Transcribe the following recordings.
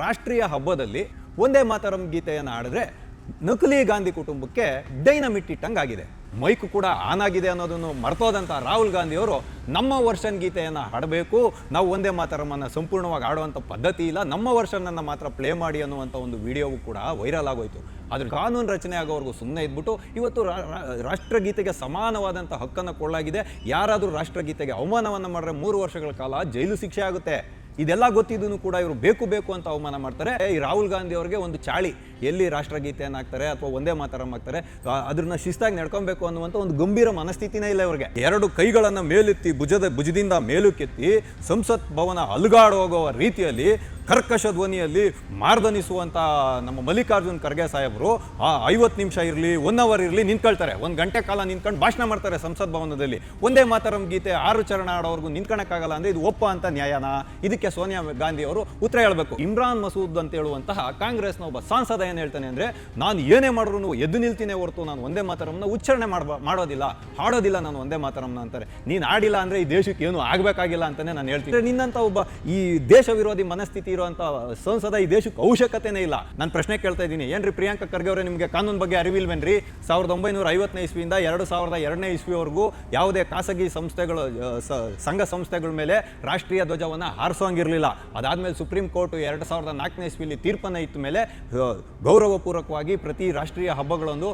ರಾಷ್ಟ್ರೀಯ ಹಬ್ಬದಲ್ಲಿ ಒಂದೇ ಮಾತರಂ ಗೀತೆಯನ್ನು ಹಾಡಿದ್ರೆ ನಕಲಿ ಗಾಂಧಿ ಕುಟುಂಬಕ್ಕೆ ಡೈನಮಿಟ್ ಇಟ್ಟಂಗಾಗಿದೆ. ಮೈಕ್ ಕೂಡ ಆನ್ ಆಗಿದೆ ಅನ್ನೋದನ್ನು ಮರ್ತೋದಂಥ ರಾಹುಲ್ ಗಾಂಧಿ ಅವರು ನಮ್ಮ ವರ್ಷನ್ ಗೀತೆಯನ್ನು ಹಾಡಬೇಕು, ನಾವು ಒಂದೇ ಮಾತರಮನ್ನು ಸಂಪೂರ್ಣವಾಗಿ ಆಡುವಂಥ ಪದ್ಧತಿ ಇಲ್ಲ, ನಮ್ಮ ವರ್ಷನನ್ನು ಮಾತ್ರ ಪ್ಲೇ ಮಾಡಿ ಅನ್ನುವಂಥ ಒಂದು ವಿಡಿಯೋವು ಕೂಡ ವೈರಲ್ ಆಗೋಯ್ತು. ಆದರೆ ಕಾನೂನು ರಚನೆ ಆಗೋವರೆಗೂ ಸುಮ್ಮನೆ ಇದ್ಬಿಟ್ಟು ಇವತ್ತು ರಾಷ್ಟ್ರಗೀತೆಗೆ ಸಮಾನವಾದಂಥ ಹಕ್ಕನ್ನು ಕೊಳ್ಳಾಗಿದೆ. ಯಾರಾದರೂ ರಾಷ್ಟ್ರಗೀತೆಗೆ ಅವಮಾನವನ್ನು ಮಾಡಿದ್ರೆ 3 ವರ್ಷಗಳ ಕಾಲ ಜೈಲು ಶಿಕ್ಷೆ ಆಗುತ್ತೆ. ಇದೆಲ್ಲ ಗೊತ್ತಿದ್ದೂ ಕೂಡ ಇವರು ಬೇಕು ಅಂತ ಅವಮಾನ ಮಾಡ್ತಾರೆ. ಈ ರಾಹುಲ್ ಗಾಂಧಿ ಅವರಿಗೆ ಒಂದು ಚಾಳಿ, ಎಲ್ಲಿ ರಾಷ್ಟ್ರಗೀತೆಯನ್ನು ಹಾಕ್ತಾರೆ ಅಥವಾ ಒಂದೇ ಮಾತರಂ ಹಾಕ್ತಾರೆ, ಅದನ್ನ ಶಿಸ್ತಾಗಿ ನಡ್ಕೊಬೇಕು ಅನ್ನುವಂಥ ಒಂದು ಗಂಭೀರ ಮನಸ್ಥಿತಿನೇ ಇಲ್ಲ ಇವರಿಗೆ. 2 ಕೈಗಳನ್ನು ಮೇಲೆತ್ತಿ ಭುಜದಿಂದ ಮೇಲಕ್ಕೆತ್ತಿ ಸಂಸತ್ ಭವನ ಅಲುಗಾಡು ಹೋಗುವ ರೀತಿಯಲ್ಲಿ ಕರ್ಕಶ ಧ್ವನಿಯಲ್ಲಿ ಮಾರ್ದನಿಸುವಂಥ ನಮ್ಮ ಮಲ್ಲಿಕಾರ್ಜುನ್ ಖರ್ಗೆ ಸಾಹೇಬರು 50 ನಿಮಿಷ ಇರಲಿ 1 ಅವರ್ ಇರಲಿ ನಿಂತ್ಕೊಳ್ತಾರೆ. 1 ಗಂಟೆ ಕಾಲ ನಿಂತ್ಕೊಂಡು ಭಾಷಣ ಮಾಡ್ತಾರೆ ಸಂಸತ್ ಭವನದಲ್ಲಿ. ಒಂದೇ ಮಾತರಂ ಗೀತೆ 6 ಚರಣ ಆಡೋವರೆಗೂ ನಿಂತ್ಕೊಳಕ್ಕಾಗಲ್ಲ ಅಂದರೆ ಇದು ಒಪ್ಪ ಅಂತ ನ್ಯಾಯನಾ? ಇದಕ್ಕೆ ಸೋನಿಯಾ ಗಾಂಧಿ ಅವರು ಉತ್ತರ ಹೇಳಬೇಕು. ಇಮ್ರಾನ್ ಮಸೂದ್ ಅಂತ ಹೇಳುವಂತಹ ಕಾಂಗ್ರೆಸ್ನ ಒಬ್ಬ ಸಾಂಸದ ಏನು ಹೇಳ್ತಾನೆ ಅಂದರೆ, ನಾನು ಏನೇ ಮಾಡಿದ್ರು ಎದ್ದು ನಿಲ್ತೀನಿ ಹೊರತು ನಾನು ಒಂದೇ ಮಾತರಂನ ಉಚ್ಚಾರಣೆ ಮಾಡೋದಿಲ್ಲ, ಹಾಡೋದಿಲ್ಲ ನಾನು ಒಂದೇ ಮಾತರಂನ ಅಂತಾರೆ. ನೀನು ಆಡಿಲ್ಲ ಅಂದರೆ ಈ ದೇಶಕ್ಕೆ ಏನು ಆಗಬೇಕಾಗಿಲ್ಲ ಅಂತಲೇ ನಾನು ಹೇಳ್ತೀನಿ. ನಿನ್ನಂಥ ಒಬ್ಬ ಈ ದೇಶ ವಿರೋಧಿ ಮನಸ್ಥಿತಿ ಇರುವಂಥ ಸಂಸದ ಈ ದೇಶಕ್ಕೆ ಅವಶ್ಯಕತೆನೇ ಇಲ್ಲ. ನಾನು ಪ್ರಶ್ನೆ ಕೇಳ್ತಾ ಇದ್ದೀನಿ, ಏನ್ರಿ ಪ್ರಿಯಾಂಕಾ ಖರ್ಗೆ ಅವರೇ, ನಿಮಗೆ ಕಾನೂನು ಬಗ್ಗೆ ಅರಿವಿಲ್ವೇನ್ರಿ? 1950ನೇ ಇಸ್ವಿಯಿಂದ 2002ನೇ ಇಸ್ವಿವರೆಗೂ ಯಾವುದೇ ಖಾಸಗಿ ಸಂಸ್ಥೆಗಳು ಸಂಘ ಸಂಸ್ಥೆಗಳ ಮೇಲೆ ರಾಷ್ಟ್ರೀಯ ಧ್ವಜವನ್ನು ಹಾರಿಸೋಂಗಿರಲಿಲ್ಲ. ಅದಾದಮೇಲೆ ಸುಪ್ರೀಂ ಕೋರ್ಟ್ 2004ನೇ ಇಸ್ವಿಲಿ ತೀರ್ಪನ್ನು ಇತ್ತ ಮೇಲೆ ಗೌರವಪೂರ್ವಕವಾಗಿ ಪ್ರತಿ ರಾಷ್ಟ್ರೀಯ ಹಬ್ಬಗಳೊಂದು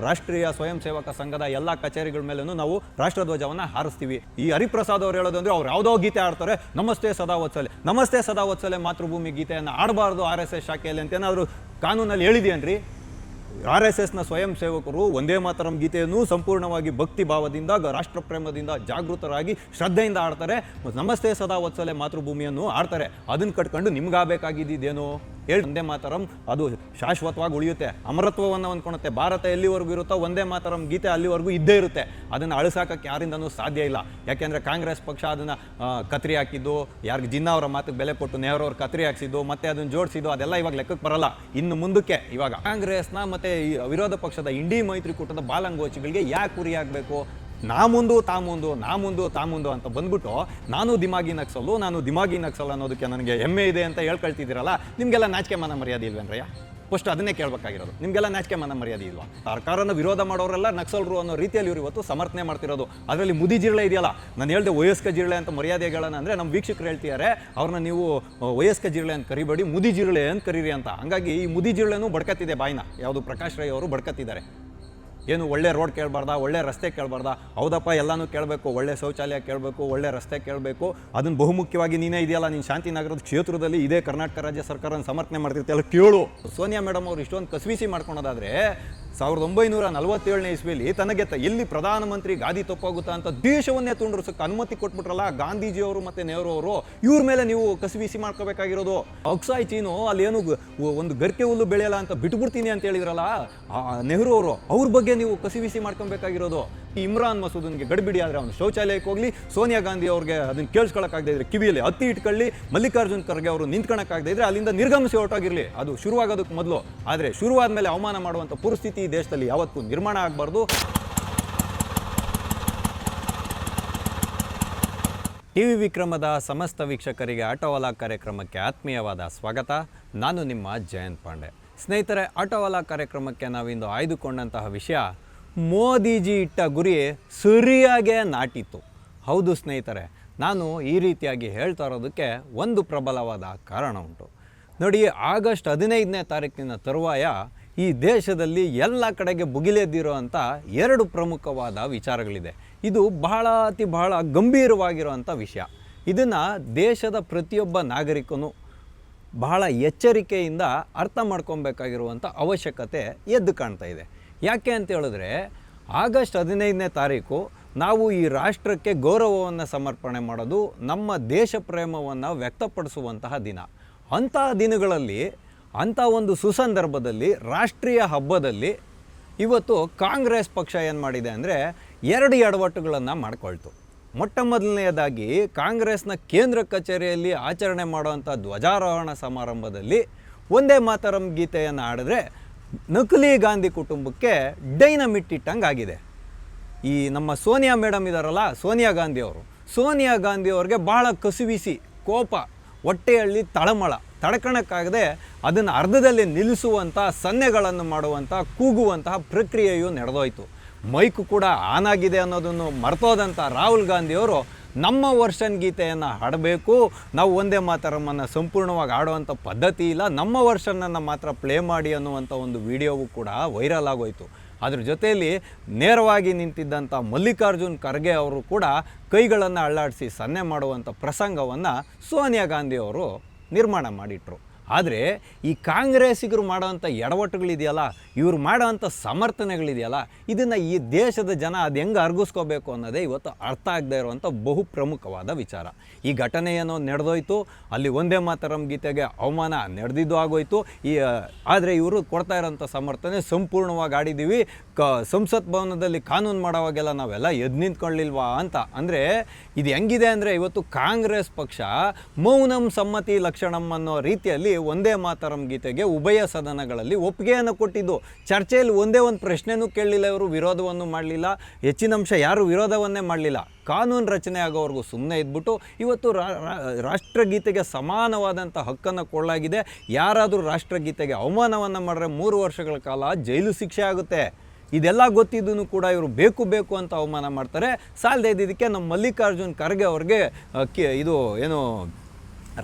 ರಾಷ್ಟ್ರೀಯ ಸ್ವಯಂ ಸೇವಕ ಸಂಘದ ಎಲ್ಲ ಕಚೇರಿಗಳ ಮೇಲೂ ನಾವು ರಾಷ್ಟ್ರಧ್ವಜವನ್ನು ಹಾರಿಸ್ತೀವಿ. ಈ ಹರಿಪ್ರಸಾದ್ ಅವರು ಹೇಳೋದು ಅಂದರೆ, ಅವ್ರು ಯಾವುದೋ ಗೀತೆ ಆಡ್ತಾರೆ, ನಮಸ್ತೆ ಸದಾ ವತ್ಸಲೆ, ನಮಸ್ತೆ ಸದಾ ವತ್ಸಲೆ ಮಾತೃಭೂಮಿ ಗೀತೆಯನ್ನು ಆಡಬಾರ್ದು RSS ಶಾಖೆಯಲ್ಲಿ ಅಂತ ಏನಾದರೂ ಕಾನೂನಲ್ಲಿ ಹೇಳಿದೆಯೇನ್ರಿ? RSSನ ಸ್ವಯಂ ಸೇವಕರು ಒಂದೇ ಮಾತರಂ ಗೀತೆಯನ್ನು ಸಂಪೂರ್ಣವಾಗಿ ಭಕ್ತಿ ಭಾವದಿಂದ ರಾಷ್ಟ್ರ ಪ್ರೇಮದಿಂದ ಜಾಗೃತರಾಗಿ ಶ್ರದ್ಧೆಯಿಂದ ಆಡ್ತಾರೆ. ನಮಸ್ತೆ ಸದಾ ವತ್ಸಲೆ ಮಾತೃಭೂಮಿಯನ್ನು ಆಡ್ತಾರೆ. ಅದನ್ನು ಕಟ್ಕೊಂಡು ನಿಮ್ಗಾಗಬೇಕಾಗಿದ್ದೇನು ಹೇಳಿ? ಒಂದೇ ಮಾತರಂ ಅದು ಶಾಶ್ವತವಾಗಿ ಉಳಿಯುತ್ತೆ, ಅಮರತ್ವವನ್ನು ಹೊಂದ್ಕೊಳುತ್ತೆ. ಭಾರತ ಎಲ್ಲಿವರೆಗೂ ಇರುತ್ತೋ ಒಂದೇ ಮಾತರಂ ಗೀತೆ ಅಲ್ಲಿವರೆಗೂ ಇದ್ದೇ ಇರುತ್ತೆ. ಅದನ್ನು ಅಳಿಸಾಕಕ್ಕೆ ಯಾರಿಂದನೂ ಸಾಧ್ಯ ಇಲ್ಲ. ಯಾಕೆಂದರೆ ಕಾಂಗ್ರೆಸ್ ಪಕ್ಷ ಅದನ್ನು ಕತ್ರಿ ಹಾಕಿದ್ದು, ಯಾರಿಗೆ ಜಿನ್ನಾ ಅವರ ಮಾತಿಗೆ ಬೆಲೆ ಕೊಟ್ಟು ನೆಹರು ಅವ್ರು ಕತ್ರಿ ಹಾಕ್ಸಿದ್ದು, ಮತ್ತೆ ಅದನ್ನು ಜೋಡಿಸಿದ್ದು, ಅದೆಲ್ಲ ಇವಾಗ ಲೆಕ್ಕಕ್ಕೆ ಬರಲ್ಲ. ಇನ್ನು ಮುಂದಕ್ಕೆ ಇವಾಗ ಕಾಂಗ್ರೆಸ್ನ ಮತ್ತು ಈ ವಿರೋಧ ಪಕ್ಷದ ಇಂಡಿ ಮೈತ್ರಿಕೂಟದ ಬಾಲಂಗೋಚಿಗಳಿಗೆ ಯಾಕೆ ಗುರಿ ಆಗಬೇಕು? ನಾ ಮುಂದು ತಾ ಮುಂದು ಅಂತ ಬಂದ್ಬಿಟ್ಟು ನಾನು ದಿಮಾಗಿ ನಕ್ಸಲ್ ಅನ್ನೋದಕ್ಕೆ ನನಗೆ ಹೆಮ್ಮೆ ಇದೆ ಅಂತ ಹೇಳ್ಕೊಳ್ತಿದ್ದೀರಲ್ಲ, ನಿಮಗೆಲ್ಲ ನಾಚಿಕೆ ಮಾನ ಮರ್ಯಾದೆ ಇಲ್ವೇನ್ರಯ್ಯ? ಫಸ್ಟ್ ಅದನ್ನೇ ಕೇಳಬೇಕಾಗಿರೋದು. ನಿಮಗೆಲ್ಲ ನಾಚಿಕೆ ಮಾನ ಮರ್ಯಾದೆ ಇಲ್ವಾ? ಸರ್ಕಾರನ ವಿರೋಧ ಮಾಡೋರೆಲ್ಲ ನಕ್ಸಲರು ಅನ್ನೋ ರೀತಿಯಲ್ಲಿ ಇವರು ಇವತ್ತು ಸಮರ್ಥನೆ ಮಾಡ್ತಿರೋದು. ಅದರಲ್ಲಿ ಮುದಿ ಜಿರಳೆ ಇದೆಯಲ್ಲ, ನಾನು ಹೇಳಿದೆ ವಯಸ್ಕ ಜಿರಳೆ ಅಂತ ಮರ್ಯಾದೆಗಳನ್ನ ಅಂದರೆ ನಮ್ಮ ವೀಕ್ಷಕರು ಹೇಳ್ತಿದ್ದಾರೆ, ಅವ್ರನ್ನ ನೀವು ವಯಸ್ಕ ಜಿರಳೆ ಅಂತ ಕರಿಬೇಡಿ, ಮುದಿ ಜಿರಳೆ ಅಂತ ಕರೀರಿ ಅಂತ. ಹಂಗಾಗಿ ಈ ಮುದಿ ಜಿರಳೆನೂ ಬಡ್ಕತ್ತಿದೆ ಬಾಯಿನ. ಯಾವುದು ಪ್ರಕಾಶ್ ರೈ ಅವರು ಬಡ್ಕತ್ತಿದ್ದಾರೆ. ಏನು ಒಳ್ಳೆ ರೋಡ್ ಕೇಳಬಾರ್ದಾ, ಒಳ್ಳೆ ರಸ್ತೆ ಕೇಳಬಾರ್ದಾ? ಹೌದಪ್ಪ, ಎಲ್ಲನೂ ಕೇಳಬೇಕು. ಒಳ್ಳೆ ಶೌಚಾಲಯ ಕೇಳಬೇಕು, ಒಳ್ಳೆ ರಸ್ತೆ ಕೇಳಬೇಕು. ಅದನ್ನು ಬಹುಮುಖ್ಯವಾಗಿ ನೀನೇ ಇದೆಯಲ್ಲ, ನೀನು ಶಾಂತಿನಗರದ ಕ್ಷೇತ್ರದಲ್ಲಿ ಇದೇ ಕರ್ನಾಟಕ ರಾಜ್ಯ ಸರ್ಕಾರನ ಸಮರ್ಥನೆ ಮಾಡ್ತಿರ್ತೀಯಲ್ಲ, ಕೇಳು. ಸೋನಿಯಾ ಮೇಡಮ್ ಅವರು ಇಷ್ಟೊಂದು ಕಸ್ವಿಸಿ ಮಾಡ್ಕೊಳೋದಾದರೆ 1947ನೇ ಇಸ್ವಿಯಲ್ಲಿ ತನಗೆ ಎಲ್ಲಿ ಪ್ರಧಾನಮಂತ್ರಿ ಗಾದಿ ತಪ್ಪಾಗುತ್ತಾ ಅಂತ ದೇಶವನ್ನೇ ತುಂಡ್ರಿಸಕ್ಕೆ ಅನುಮತಿ ಕೊಟ್ಬಿಟ್ರಲ್ಲ ಗಾಂಧೀಜಿಯವರು ಮತ್ತು ನೆಹರು ಅವರು, ಇವ್ರ ಮೇಲೆ ನೀವು ಕಸಿವಿಸಿ ಮಾಡ್ಕೋಬೇಕಾಗಿರೋದು. ಅಕ್ಸಾಯ್ ಚೀನು ಅಲ್ಲೇನು ಒಂದು ಗರಿಕೆ ಹುಲ್ಲು ಬೆಳೆಯಲ್ಲ ಅಂತ ಬಿಟ್ಬಿಡ್ತೀನಿ ಅಂತ ಹೇಳಿದ್ರಲ್ಲ ನೆಹರು ಅವರು, ಅವ್ರ ಬಗ್ಗೆ ನೀವು ಕಸಿವಿಸಿ ಮಾಡ್ಕೊಬೇಕಾಗಿರೋದು. ಈ ಇಮ್ರಾನ್ ಮಸೂದನ್ಗೆ ಗಡಿಬಿಡಿ ಆದರೆ ಅವನು ಶೌಚಾಲಯಕ್ಕೆ ಹೋಗಲಿ, ಸೋನಿಯಾ ಗಾಂಧಿ ಅವ್ರಿಗೆ ಅದನ್ನು ಕೇಳಿಸ್ಕೊಳಕ್ಕಾಗದೇ ಇದ್ರೆ ಕಿವಿಯಲ್ಲಿ ಹತ್ತಿ ಇಟ್ಕೊಳ್ಳಿ, ಮಲ್ಲಿಕಾರ್ಜುನ್ ಖರ್ಗೆ ಅವರು ನಿಂತ್ಕೊಳಕ್ಕಾಗದೇ ಇದ್ರೆ ಅಲ್ಲಿಂದ ನಿರ್ಗಮಿಸಿ ಹೊರಟೋಗಿರಲಿ. ಅದು ಶುರುವಾಗೋದಕ್ಕೆ ಮೊದಲು. ಆದರೆ ಶುರುವಾದ ಮೇಲೆ ಅವಮಾನ ಮಾಡುವಂಥ ಪರಿಸ್ಥಿತಿ ಈ ದೇಶದಲ್ಲಿ ಯಾವತ್ತೂ ನಿರ್ಮಾಣ ಆಗಬಾರ್ದು. ಟಿವಿ ವಿಕ್ರಮದ ಸಮಸ್ತ ವೀಕ್ಷಕರಿಗೆ ಆಟೋವಾಲಾ ಕಾರ್ಯಕ್ರಮಕ್ಕೆ ಆತ್ಮೀಯವಾದ ಸ್ವಾಗತ. ನಾನು ನಿಮ್ಮ ಜಯಂತ್ ಪಾಂಡೆ. ಸ್ನೇಹಿತರೆ, ಆಟೋವಾಲಾ ಕಾರ್ಯಕ್ರಮಕ್ಕೆ ನಾವಿಂದು ಆಯ್ದುಕೊಂಡಂತಹ ವಿಷಯ, ಮೋದಿಜಿ ಇಟ್ಟ ಗುರಿ ಸರಿಯಾಗೇ ನಾಟಿತ್ತು. ಹೌದು ಸ್ನೇಹಿತರೆ, ನಾನು ಈ ರೀತಿಯಾಗಿ ಹೇಳ್ತಾ ಇರೋದಕ್ಕೆ ಒಂದು ಪ್ರಬಲವಾದ ಕಾರಣ ಉಂಟು. ನೋಡಿ, ಆಗಸ್ಟ್ 15ನೇ ತಾರೀಕಿನ ತರುವಾಯ ಈ ದೇಶದಲ್ಲಿ ಎಲ್ಲ ಕಡೆಗೆ ಭುಗಿಲೆದ್ದಿರುವಂಥ 2 ಪ್ರಮುಖವಾದ ವಿಚಾರಗಳಿದೆ. ಇದು ಬಹಳ ಗಂಭೀರವಾಗಿರುವಂಥ ವಿಷಯ. ಇದನ್ನು ದೇಶದ ಪ್ರತಿಯೊಬ್ಬ ನಾಗರಿಕನು ಬಹಳ ಎಚ್ಚರಿಕೆಯಿಂದ ಅರ್ಥ ಮಾಡ್ಕೊಬೇಕಾಗಿರುವಂಥ ಅವಶ್ಯಕತೆ ಎದ್ದು ಕಾಣ್ತಾ ಇದೆ. ಯಾಕೆ ಅಂತ ಹೇಳಿದ್ರೆ, ಆಗಸ್ಟ್ 15ನೇ ತಾರೀಕು ನಾವು ಈ ರಾಷ್ಟ್ರಕ್ಕೆ ಗೌರವವನ್ನು ಸಮರ್ಪಣೆ ಮಾಡೋದು, ನಮ್ಮ ದೇಶ ಪ್ರೇಮವನ್ನು ವ್ಯಕ್ತಪಡಿಸುವಂತಹ ದಿನ. ಅಂತಹ ದಿನಗಳಲ್ಲಿ, ಅಂಥ ಒಂದು ಸುಸಂದರ್ಭದಲ್ಲಿ, ರಾಷ್ಟ್ರೀಯ ಹಬ್ಬದಲ್ಲಿ ಇವತ್ತು ಕಾಂಗ್ರೆಸ್ ಪಕ್ಷ ಏನು ಮಾಡಿದೆ ಅಂದರೆ 2 ಎಡವಟ್ಟುಗಳನ್ನು ಮಾಡಿಕೊಳ್ತು. ಮೊಟ್ಟ ಮೊದಲನೆಯದಾಗಿ, ಕಾಂಗ್ರೆಸ್ನ ಕೇಂದ್ರ ಕಚೇರಿಯಲ್ಲಿ ಆಚರಣೆ ಮಾಡುವಂಥ ಧ್ವಜಾರೋಹಣ ಸಮಾರಂಭದಲ್ಲಿ ಒಂದೇ ಮಾತರಂ ಗೀತೆಯನ್ನು ಹಾಡಿದ್ರೆ ನಕಲಿ ಗಾಂಧಿ ಕುಟುಂಬಕ್ಕೆ ಡೈನಮಿಟ್ ಇಟ್ಟಂಗಾಗಿದೆ. ಈ ನಮ್ಮ ಸೋನಿಯಾ ಮೇಡಮ್ ಇದ್ದಾರಲ್ಲ, ಸೋನಿಯಾ ಗಾಂಧಿ ಅವ್ರಿಗೆ ಬಹಳ ಕಸಿವಿಸಿ, ಕೋಪ, ಹೊಟ್ಟೆಯಲ್ಲಿ ತಡ್ಕೊಳಕ್ಕಾಗದೆ ಅದನ್ನು ಅರ್ಧದಲ್ಲಿ ನಿಲ್ಲಿಸುವಂಥ ಸನ್ನೆಗಳನ್ನು ಮಾಡುವಂಥ ಕೂಗುವಂತಹ ಪ್ರಕ್ರಿಯೆಯು ನಡೆದೋಯ್ತು. ಮೈಕು ಕೂಡ ಆನ್ ಆಗಿದೆ ಅನ್ನೋದನ್ನು ಮರ್ತೋದಂಥ ರಾಹುಲ್ ಗಾಂಧಿಯವರು ನಮ್ಮ ವರ್ಷನ್ ಗೀತೆಯನ್ನು ಹಾಡಬೇಕು, ನಾವು ಒಂದೇ ಮಾತರಮ್ಮನ್ನು ಸಂಪೂರ್ಣವಾಗಿ ಆಡುವಂಥ ಪದ್ಧತಿ ಇಲ್ಲ, ನಮ್ಮ ವರ್ಷನನ್ನು ಮಾತ್ರ ಪ್ಲೇ ಮಾಡಿ ಅನ್ನುವಂಥ ಒಂದು ವಿಡಿಯೋವು ಕೂಡ ವೈರಲ್ ಆಗೋಯಿತು. ಅದ್ರ ಜೊತೆಯಲ್ಲಿ ನೇರವಾಗಿ ನಿಂತಿದ್ದಂಥ ಮಲ್ಲಿಕಾರ್ಜುನ್ ಖರ್ಗೆ ಅವರು ಕೂಡ ಕೈಗಳನ್ನು ಅಳ್ಳಾಡಿಸಿ ಸನ್ನೆ ಮಾಡುವಂಥ ಪ್ರಸಂಗವನ್ನು ಸೋನಿಯಾ ಗಾಂಧಿಯವರು ನಿರ್ಮಾಣ ಮಾಡಿಟ್ರು. ಆದರೆ ಈ ಕಾಂಗ್ರೆಸ್ಸಿಗರು ಮಾಡೋವಂಥ ಎಡವಟ್ಟುಗಳಿದೆಯಲ್ಲ, ಇವ್ರು ಮಾಡೋವಂಥ ಸಮರ್ಥನೆಗಳಿದೆಯಲ್ಲ, ಇದನ್ನು ಈ ದೇಶದ ಜನ ಅದು ಹೆಂಗೆ ಅರ್ಗಿಸ್ಕೋಬೇಕು ಅನ್ನೋದೇ ಇವತ್ತು ಅರ್ಥ ಆಗದೆ ಇರುವಂಥ ಬಹು ಪ್ರಮುಖವಾದ ವಿಚಾರ. ಈ ಘಟನೆ ಏನೋ ನಡೆದೋಯ್ತು, ಅಲ್ಲಿ ಒಂದೇ ಮಾತರಂ ಗೀತೆಗೆ ಅವಮಾನ ನಡೆದಿದ್ದು ಆಗೋಯ್ತು. ಆದರೆ ಇವರು ಕೊಡ್ತಾ ಇರೋಂಥ ಸಮರ್ಥನೆ ಸಂಪೂರ್ಣವಾಗಿ ಆಡಿದ್ದೀವಿ, ಸಂಸತ್ ಭವನದಲ್ಲಿ ಕಾನೂನು ಮಾಡೋವಾಗೆಲ್ಲ ನಾವೆಲ್ಲ ಎದ್ದು ನಿಂತ್ಕೊಳ್ಳಿಲ್ವಾ ಅಂತ. ಅಂದರೆ ಇದು ಹೆಂಗಿದೆ ಅಂದರೆ ಇವತ್ತು ಕಾಂಗ್ರೆಸ್ ಪಕ್ಷ ಮೌನಂ ಸಮ್ಮತಿ ಲಕ್ಷಣಂ ಅನ್ನೋ ರೀತಿಯಲ್ಲಿ ಒಂದೇ ಮಾತರಂ ಗೀತೆಗೆ ಉಭಯ ಸದನಗಳಲ್ಲಿ ಒಪ್ಪಿಗೆಯನ್ನು ಕೊಟ್ಟಿದ್ದು. ಚರ್ಚೆಯಲ್ಲಿ ಒಂದೇ ಒಂದು ಪ್ರಶ್ನೆನೂ ಕೇಳಲಿಲ್ಲ, ಇವರು ವಿರೋಧವನ್ನು ಮಾಡಲಿಲ್ಲ, ಹೆಚ್ಚಿನ ಅಂಶ ಯಾರು ವಿರೋಧವನ್ನೇ ಮಾಡಲಿಲ್ಲ. ಕಾನೂನು ರಚನೆ ಆಗೋವರೆಗೂ ಸುಮ್ಮನೆ ಇದ್ಬಿಟ್ಟು ಇವತ್ತು ರಾಷ್ಟ್ರಗೀತೆಗೆ ಸಮಾನವಾದಂಥ ಹಕ್ಕನ್ನು ಕೊಡಲಾಗಿದೆ. ಯಾರಾದರೂ ರಾಷ್ಟ್ರಗೀತೆಗೆ ಅವಮಾನವನ್ನು ಮಾಡಿದ್ರೆ 3 ವರ್ಷಗಳ ಕಾಲ ಜೈಲು ಶಿಕ್ಷೆ ಆಗುತ್ತೆ. ಇದೆಲ್ಲ ಗೊತ್ತಿದ್ದೂ ಕೂಡ ಇವರು ಬೇಕು ಅಂತ ಅವಮಾನ ಮಾಡ್ತಾರೆ. ಸಾಲದೇ ಇದ್ದಿದ್ದಕ್ಕೆ ನಮ್ಮ ಮಲ್ಲಿಕಾರ್ಜುನ್ ಖರ್ಗೆ ಅವ್ರಿಗೆ ಇದು ಏನು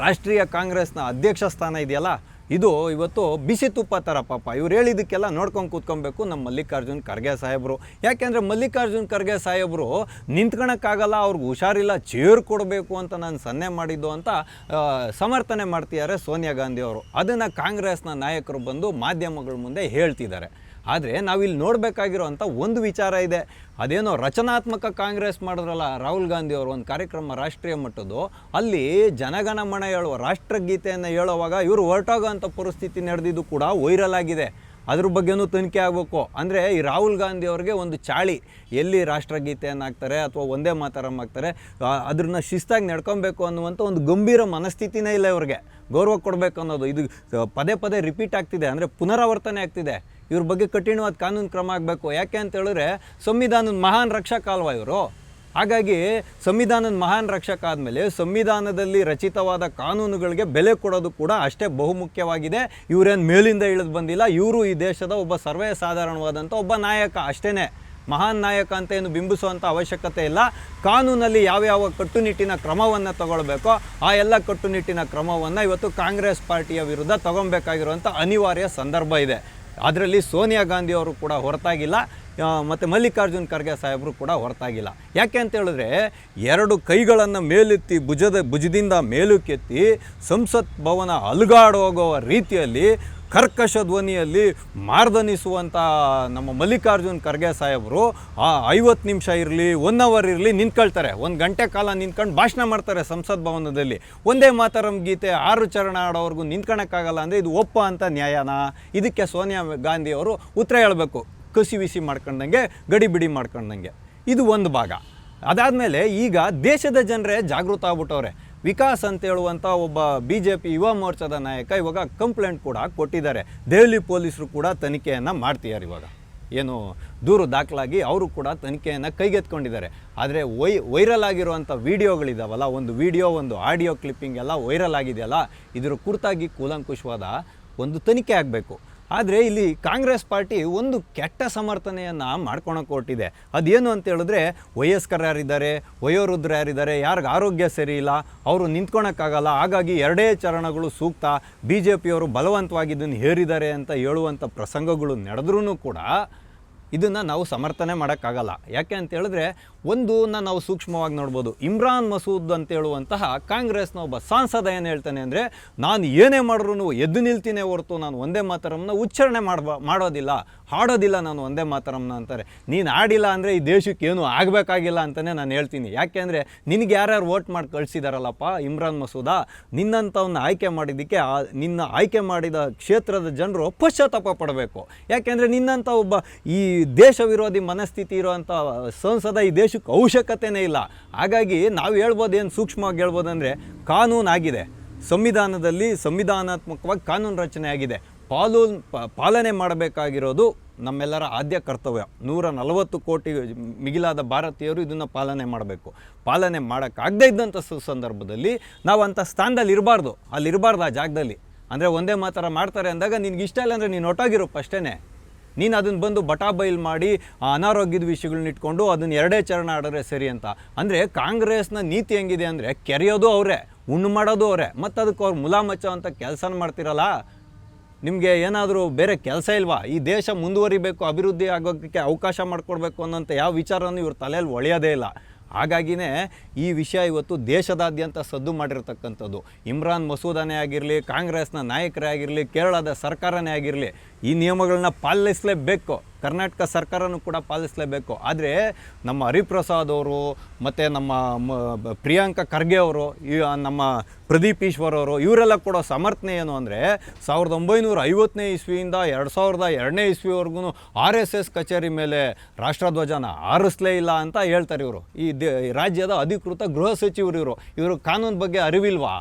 ರಾಷ್ಟ್ರೀಯ ಕಾಂಗ್ರೆಸ್ನ ಅಧ್ಯಕ್ಷ ಸ್ಥಾನ ಇದೆಯಲ್ಲ, ಇದು ಇವತ್ತು ಬಿಸಿ ತುಪ್ಪ ಥರ. ಪಾಪ ಇವ್ರು ಹೇಳಿದ್ದಕ್ಕೆಲ್ಲ ನೋಡ್ಕೊಂಡು ಕೂತ್ಕೊಬೇಕು ನಮ್ಮ ಮಲ್ಲಿಕಾರ್ಜುನ್ ಖರ್ಗೆ ಸಾಹೇಬರು. ಯಾಕೆಂದರೆ ಮಲ್ಲಿಕಾರ್ಜುನ್ ಖರ್ಗೆ ಸಾಹೇಬರು ನಿಂತ್ಕೊಳಕ್ಕಾಗಲ್ಲ, ಅವ್ರಿಗೆ ಹುಷಾರಿಲ್ಲ, ಚೇರ್ ಕೊಡಬೇಕು ಅಂತ ನಾನು ಸನ್ನೆ ಮಾಡಿದ್ದು ಅಂತ ಸಮರ್ಥನೆ ಮಾಡ್ತಿದ್ದಾರೆ ಸೋನಿಯಾ ಗಾಂಧಿಯವರು. ಅದನ್ನು ಕಾಂಗ್ರೆಸ್ನ ನಾಯಕರು ಬಂದು ಮಾಧ್ಯಮಗಳ ಮುಂದೆ ಹೇಳ್ತಿದ್ದಾರೆ. ಆದರೆ ನಾವಿಲ್ಲಿ ನೋಡಬೇಕಾಗಿರೋಂಥ ಒಂದು ವಿಚಾರ ಇದೆ. ಅದೇನೋ ರಚನಾತ್ಮಕ ಕಾಂಗ್ರೆಸ್ ಮಾಡಿದ್ರಲ್ಲ ರಾಹುಲ್ ಗಾಂಧಿಯವರು, ಒಂದು ಕಾರ್ಯಕ್ರಮ ರಾಷ್ಟ್ರೀಯ ಮಟ್ಟದ್ದು, ಅಲ್ಲಿ ಜನಗಣಮನ ಹೇಳುವ ರಾಷ್ಟ್ರಗೀತೆಯನ್ನು ಹೇಳುವಾಗ ಇವರು ಹೊರಟೋಗೋಂಥ ಪರಿಸ್ಥಿತಿ ನಡೆದಿದ್ದು ಕೂಡ ವೈರಲ್ ಆಗಿದೆ. ಅದ್ರ ಬಗ್ಗೆನೂ ತನಿಖೆ ಆಗಬೇಕು. ಅಂದರೆ ಈ ರಾಹುಲ್ ಗಾಂಧಿ ಅವ್ರಿಗೆ ಒಂದು ಚಾಳಿ, ಎಲ್ಲಿ ರಾಷ್ಟ್ರಗೀತೆಯನ್ನು ಹಾಕ್ತಾರೆ ಅಥವಾ ಒಂದೇ ಮಾತರಂ ಹಾಕ್ತಾರೆ, ಅದನ್ನ ಶಿಸ್ತಾಗಿ ನಡ್ಕೊಬೇಕು ಅನ್ನುವಂಥ ಒಂದು ಗಂಭೀರ ಮನಸ್ಥಿತಿನೇ ಇಲ್ಲ ಇವ್ರಿಗೆ. ಗೌರವ ಕೊಡಬೇಕು ಅನ್ನೋದು ಇದು ಪದೇ ರಿಪೀಟ್ ಆಗ್ತಿದೆ, ಅಂದರೆ ಪುನರಾವರ್ತನೆ ಆಗ್ತಿದೆ. ಇವ್ರ ಬಗ್ಗೆ ಕಠಿಣವಾದ ಕಾನೂನು ಕ್ರಮ ಆಗಬೇಕು. ಯಾಕೆ ಅಂತ ಹೇಳಿದ್ರೆ ಸಂವಿಧಾನದ ಮಹಾನ್ ರಕ್ಷಕ ಅಲ್ವಾ ಇವರು. ಹಾಗಾಗಿ ಸಂವಿಧಾನದ ಮಹಾನ್ ರಕ್ಷಕ ಆದಮೇಲೆ ಸಂವಿಧಾನದಲ್ಲಿ ರಚಿತವಾದ ಕಾನೂನುಗಳಿಗೆ ಬೆಲೆ ಕೊಡೋದು ಕೂಡ ಅಷ್ಟೇ ಬಹುಮುಖ್ಯವಾಗಿದೆ. ಇವರೇನು ಮೇಲಿಂದ ಇಳಿದು ಬಂದಿಲ್ಲ, ಇವರು ಈ ದೇಶದ ಒಬ್ಬ ಸರ್ವೇ ಸಾಧಾರಣವಾದಂಥ ಒಬ್ಬ ನಾಯಕ ಅಷ್ಟೇ. ಮಹಾನ್ ನಾಯಕ ಅಂತ ಏನು ಬಿಂಬಿಸುವಂಥ ಅವಶ್ಯಕತೆ ಇಲ್ಲ. ಕಾನೂನಲ್ಲಿ ಯಾವ್ಯಾವ ಕಟ್ಟುನಿಟ್ಟಿನ ಕ್ರಮವನ್ನು ತಗೊಳ್ಬೇಕೋ ಆ ಎಲ್ಲ ಕಟ್ಟುನಿಟ್ಟಿನ ಕ್ರಮವನ್ನು ಇವತ್ತು ಕಾಂಗ್ರೆಸ್ ಪಾರ್ಟಿಯ ವಿರುದ್ಧ ತಗೊಬೇಕಾಗಿರುವಂಥ ಅನಿವಾರ್ಯ ಸಂದರ್ಭ ಇದೆ. ಅದರಲ್ಲಿ ಸೋನಿಯಾ ಗಾಂಧಿಯವರು ಕೂಡ ಹೊರತಾಗಿಲ್ಲ, ಮತ್ತು ಮಲ್ಲಿಕಾರ್ಜುನ್ ಖರ್ಗೆ ಸಾಹೇಬರು ಕೂಡ ಹೊರತಾಗಿಲ್ಲ. ಯಾಕೆ ಅಂತ ಹೇಳಿದ್ರೆ 2 ಕೈಗಳನ್ನು ಮೇಲೆತ್ತಿ ಭುಜದಿಂದ ಮೇಲಕ್ಕೆತ್ತಿ ಸಂಸತ್ ಭವನ ಅಲುಗಾಡೋಗುವ ರೀತಿಯಲ್ಲಿ ಕರ್ಕಶ ಧ್ವನಿಯಲ್ಲಿ ಮಾರ್ದನಿಸುವಂಥ ನಮ್ಮ ಮಲ್ಲಿಕಾರ್ಜುನ್ ಖರ್ಗೆ ಸಾಹೇಬರು 50 ನಿಮಿಷ ಇರಲಿ 1 ಅವರ್ ಇರಲಿ ನಿಂತ್ಕೊಳ್ತಾರೆ. 1 ಗಂಟೆ ಕಾಲ ನಿಂತ್ಕೊಂಡು ಭಾಷಣ ಮಾಡ್ತಾರೆ ಸಂಸತ್ ಭವನದಲ್ಲಿ. ಒಂದೇ ಮಾತರಂ ಗೀತೆ 6 ಚರಣ ಆಡೋವರೆಗೂ ನಿಂತ್ಕೊಳಕ್ಕಾಗಲ್ಲ ಅಂದರೆ ಇದು ಒಪ್ಪ ಅಂತ ನ್ಯಾಯನಾ? ಇದಕ್ಕೆ ಸೋನಿಯಾ ಗಾಂಧಿಯವರು ಉತ್ತರ ಹೇಳಬೇಕು, ಕಸಿ ಮಾಡ್ಕೊಂಡಂಗೆ, ಗಡಿಬಿಡಿ ಮಾಡ್ಕೊಂಡಂಗೆ. ಇದು ಒಂದು ಭಾಗ. ಅದಾದಮೇಲೆ ಈಗ ದೇಶದ ಜನರೇ ಜಾಗೃತ ಆಗ್ಬಿಟ್ಟವ್ರೆ. ವಿಕಾಸ್ ಅಂತ ಹೇಳುವಂಥ ಒಬ್ಬ BJP ಯುವ ಮೋರ್ಚಾದ ನಾಯಕ ಇವಾಗ ಕಂಪ್ಲೇಂಟ್ ಕೂಡ ಕೊಟ್ಟಿದ್ದಾರೆ. ದೆಹಲಿ ಪೊಲೀಸರು ಕೂಡ ತನಿಖೆಯನ್ನು ಮಾಡ್ತಿದ್ದಾರೆ. ಇವಾಗ ಏನು ದೂರು ದಾಖಲಾಗಿ ಅವರು ಕೂಡ ತನಿಖೆಯನ್ನು ಕೈಗೆತ್ಕೊಂಡಿದ್ದಾರೆ. ಆದರೆ ವೈರಲ್ ಆಗಿರುವಂಥ ವಿಡಿಯೋಗಳಿದಾವಲ್ಲ, ಒಂದು ವಿಡಿಯೋ ಒಂದು ಆಡಿಯೋ ಕ್ಲಿಪ್ಪಿಂಗ್ ಎಲ್ಲ ವೈರಲ್ ಆಗಿದೆಯಲ್ಲ, ಇದರ ಕುರಿತಾಗಿ ಕೂಲಂಕುಷವಾದ ಒಂದು ತನಿಖೆ ಆಗಬೇಕು. ಆದರೆ ಇಲ್ಲಿ ಕಾಂಗ್ರೆಸ್ ಪಾರ್ಟಿ ಒಂದು ಕೆಟ್ಟ ಸಮರ್ಥನೆಯನ್ನು ಮಾಡ್ಕೊಳಕ್ಕೆ ಹೊರಟಿದೆ. ಅದೇನು ಅಂತ ಹೇಳಿದ್ರೆ, ವಯಸ್ಕರು ಯಾರಿದ್ದಾರೆ, ವಯೋವೃದ್ಧರು ಯಾರಿದ್ದಾರೆ, ಯಾರಿಗೆ ಆರೋಗ್ಯ ಸರಿ ಇಲ್ಲ, ಅವರು ನಿಂತ್ಕೊಳಕ್ಕಾಗಲ್ಲ, ಹಾಗಾಗಿ 2 ಚರಣಗಳು ಸೂಕ್ತ, BJPಯವರು ಬಲವಂತವಾಗಿ ಇದನ್ನು ಹೇರಿದ್ದಾರೆ ಅಂತ ಹೇಳುವಂಥ ಪ್ರಸಂಗಗಳು ನಡೆದ್ರೂ ಕೂಡ ಇದನ್ನು ನಾವು ಸಮರ್ಥನೆ ಮಾಡೋಕ್ಕಾಗಲ್ಲ. ಯಾಕೆ ಅಂತ ಹೇಳಿದ್ರೆ, ಒಂದನ್ನು ನಾವು ಸೂಕ್ಷ್ಮವಾಗಿ ನೋಡ್ಬೋದು. ಇಮ್ರಾನ್ ಮಸೂದ್ ಅಂತ ಹೇಳುವಂತಹ ಕಾಂಗ್ರೆಸ್ನ ಒಬ್ಬ ಸಾಂಸದ ಏನು ಹೇಳ್ತಾನೆ ಅಂದರೆ, ನಾನು ಏನೇ ಮಾಡಿದ್ರು ಎದ್ದು ನಿಲ್ತೀನಿ ಹೊರತು ನಾನು ಒಂದೇ ಮಾತರಮ್ನ ಉಚ್ಚಾರಣೆ ಮಾಡೋದಿಲ್ಲ, ಹಾಡೋದಿಲ್ಲ ನಾನು ಒಂದೇ ಮಾತರಮ್ನ ಅಂತಾರೆ. ನೀನು ಆಡಿಲ್ಲ ಅಂದರೆ ಈ ದೇಶಕ್ಕೆ ಏನೂ ಆಗಬೇಕಾಗಿಲ್ಲ ಅಂತಲೇ ನಾನು ಹೇಳ್ತೀನಿ. ಯಾಕೆ ಅಂದರೆ ನಿನಗೆ ಯಾರ್ಯಾರು ವೋಟ್ ಮಾಡಿ ಕಳಿಸಿದಾರಲ್ಲಪ್ಪ ಇಮ್ರಾನ್ ಮಸೂದ, ನಿನ್ನಂಥವನ್ನ ಆಯ್ಕೆ ಮಾಡಿದ್ದಕ್ಕೆ ನಿನ್ನ ಆಯ್ಕೆ ಮಾಡಿದ ಕ್ಷೇತ್ರದ ಜನರು ಪಶ್ಚಾತ್ತಾಪ ಪಡಬೇಕು. ಯಾಕೆಂದರೆ ನಿನ್ನಂಥ ಒಬ್ಬ ಈ ದೇಶ ವಿರೋಧಿ ಮನಸ್ಥಿತಿ ಇರುವಂಥ ಸಂಸದ ಈ ದೇಶಕ್ಕೆ ಅವಶ್ಯಕತೆಯೇ ಇಲ್ಲ. ಹಾಗಾಗಿ ನಾವು ಹೇಳ್ಬೋದು, ಏನು ಸೂಕ್ಷ್ಮವಾಗಿ ಹೇಳ್ಬೋದು ಅಂದರೆ, ಕಾನೂನು ಆಗಿದೆ, ಸಂವಿಧಾನದಲ್ಲಿ ಸಂವಿಧಾನಾತ್ಮಕವಾಗಿ ಕಾನೂನು ರಚನೆ ಆಗಿದೆ, ಪಾಲನೆ ಮಾಡಬೇಕಾಗಿರೋದು ನಮ್ಮೆಲ್ಲರ ಆದ್ಯ ಕರ್ತವ್ಯ. 140 ಕೋಟಿ ಮಿಗಿಲಾದ ಭಾರತೀಯರು ಇದನ್ನು ಪಾಲನೆ ಮಾಡಬೇಕು. ಪಾಲನೆ ಮಾಡೋಕ್ಕಾಗದೇ ಇದ್ದಂಥ ಸಂದರ್ಭದಲ್ಲಿ ನಾವು ಅಂಥ ಸ್ಥಾನದಲ್ಲಿ ಇರಬಾರ್ದು, ಅಲ್ಲಿರಬಾರ್ದು, ಆ ಜಾಗದಲ್ಲಿ. ಅಂದರೆ ಒಂದೇ ಮಾತರ ಮಾಡ್ತಾರೆ ಅಂದಾಗ ನಿನ್ಗೆ ಇಷ್ಟ ಇಲ್ಲ ಅಂದರೆ ನೀನು ಒಟ್ಟಾಗಿರು ಅಷ್ಟೇ. ನೀನು ಅದನ್ನು ಬಂದು ಬಟಾ ಬೈಲ್ ಮಾಡಿ ಅನಾರೋಗ್ಯದ ವಿಷಯಗಳನ್ನ ಇಟ್ಕೊಂಡು ಅದನ್ನು ಎರಡೇ ಚರಣ ಆಡಿದ್ರೆ ಸರಿ ಅಂತ. ಅಂದರೆ ಕಾಂಗ್ರೆಸ್ನ ನೀತಿ ಹೆಂಗಿದೆ ಅಂದರೆ ಕೆರೆಯೋದು ಅವರೇ, ಉಣ್ಣು ಮಾಡೋದು ಅವರೇ, ಮತ್ತು ಅದಕ್ಕೆ ಅವ್ರು ಮುಲಾಮಚ್ಚೋ ಅಂತ ಕೆಲಸ ಮಾಡ್ತಿರಲ್ಲ. ನಿಮಗೆ ಏನಾದರೂ ಬೇರೆ ಕೆಲಸ ಇಲ್ವಾ? ಈ ದೇಶ ಮುಂದುವರಿಬೇಕು, ಅಭಿವೃದ್ಧಿ ಆಗೋಕ್ಕೆ ಅವಕಾಶ ಮಾಡಿಕೊಡ್ಬೇಕು ಅನ್ನೋಂಥ ಯಾವ ವಿಚಾರನೂ ಇವ್ರ ತಲೆಯಲ್ಲಿ ಒಳೆಯೋದೇ ಇಲ್ಲ. ಹಾಗಾಗಿನೇ ಈ ವಿಷಯ ಇವತ್ತು ದೇಶದಾದ್ಯಂತ ಸದ್ದು ಮಾಡಿರ್ತಕ್ಕಂಥದ್ದು. ಇಮ್ರಾನ್ ಮಸೂದನೇ ಆಗಿರಲಿ, ಕಾಂಗ್ರೆಸ್ನ ನಾಯಕರೇ ಆಗಿರಲಿ, ಕೇರಳದ ಸರ್ಕಾರನೇ ಆಗಿರಲಿ, ಈ ನಿಯಮಗಳನ್ನ ಪಾಲಿಸಲೇಬೇಕು. ಕರ್ನಾಟಕ ಸರ್ಕಾರನೂ ಕೂಡ ಪಾಲಿಸಲೇಬೇಕು. ಆದರೆ ನಮ್ಮ ಹರಿಪ್ರಸಾದ್ ಅವರು ಮತ್ತು ನಮ್ಮ ಪ್ರಿಯಾಂಕ ಖರ್ಗೆ ಅವರು, ನಮ್ಮ ಪ್ರದೀಪ್ ಈಶ್ವರ್ ಅವರು, ಇವರೆಲ್ಲ ಕೊಡೋ ಸಮರ್ಥನೆ ಏನು ಅಂದರೆ 1950ನೇ ಇಸ್ವಿಯಿಂದ 2002ನೇ ಇಸ್ವಿವರೆಗೂ RSS ಕಚೇರಿ ಮೇಲೆ ರಾಷ್ಟ್ರಧ್ವಜನ ಹಾರಿಸಲೇ ಇಲ್ಲ ಅಂತ ಹೇಳ್ತಾರೆ ಇವರು. ಈ ರಾಜ್ಯದ ಅಧಿಕೃತ ಗೃಹ ಸಚಿವರು ಇವರು ಕಾನೂನು ಬಗ್ಗೆ ಅರಿವಿಲ್ವಾ?